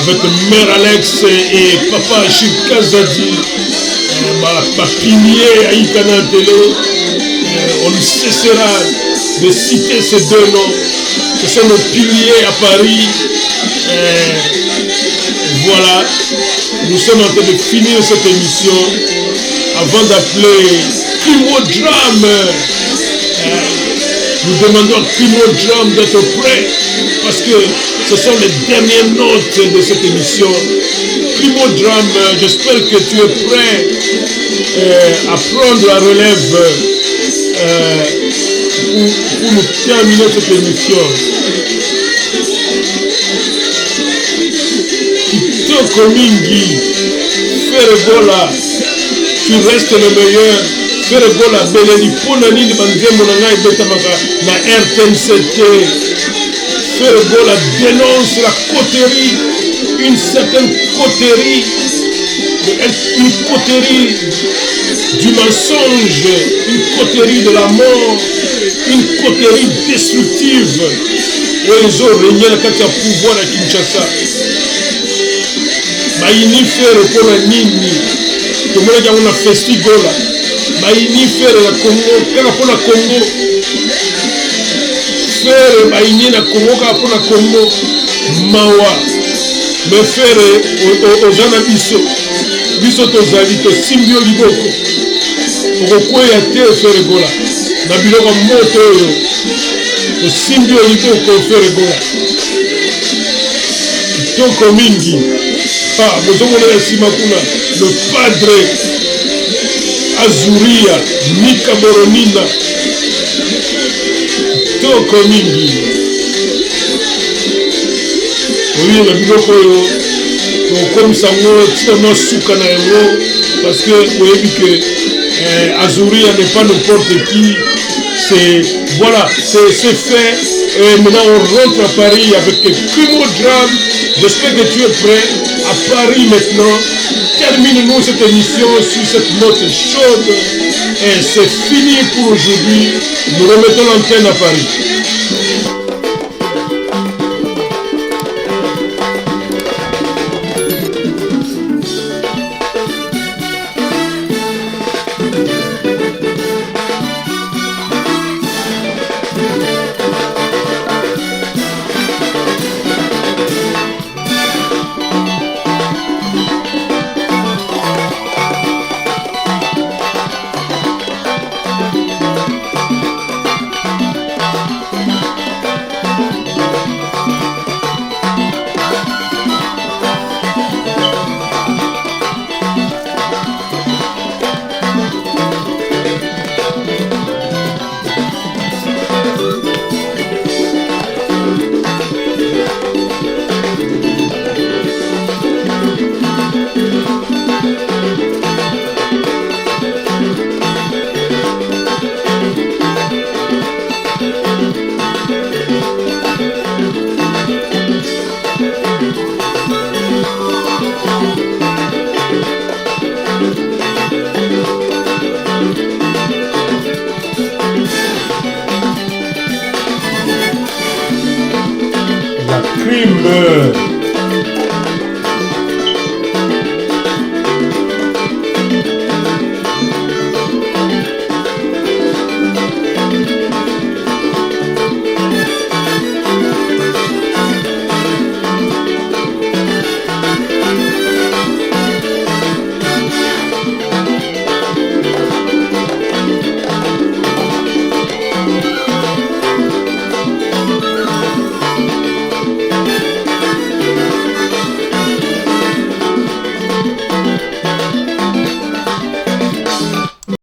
avec Mère Alex et Papa Chikazadi, pilier à Ikana Tele. On ne cessera de citer ces deux noms. Ce sont nos piliers à Paris. Voilà, nous sommes en train de finir cette émission avant d'appeler Crimodrame. Nous demandons à Crimodrame d'être prêt parce que ce sont les dernières notes de cette émission. Crimodrame, j'espère que tu es prêt à prendre la relève pour nous terminer cette émission. Kitoko Mingi, Ferregola, tu restes le meilleur. Ferregola, Beleli, Ponani, Banzemo, Nanga, Betamaka, na RTNCT. Ferregola dénonce la coterie, une certaine coterie, une coterie du mensonge, une coterie de la mort, une coterie destructive. Et ils ont régné le pouvoir à Kinshasa. Baini Ferre pour la Nini, tout le monde a un festival. Baini Ferre la Congo, quand pour la Congo. Ferre Baini la Congo, quand pour la Congo. Mawa. Mais Ferre aux gens biso. Biso tozali to simbio liboko. Pourquoi y a te Ferre Gola? Na biloko moto yo. To simbio liboko Ferre Gola. Toko mingi. Ah, le padre Azuria Mika Boronina Toko mingi. Oui, le biloko comme ça, on souka na yango parce que vous voyez que Azuria n'est pas n'importe qui. C'est voilà, c'est fait Et maintenant on rentre à Paris avec Primo Drame. J'espère que tu es prêt. À Paris maintenant. Terminons cette émission sur cette note chaude. Et c'est fini pour aujourd'hui. Nous remettons l'antenne à Paris. La crime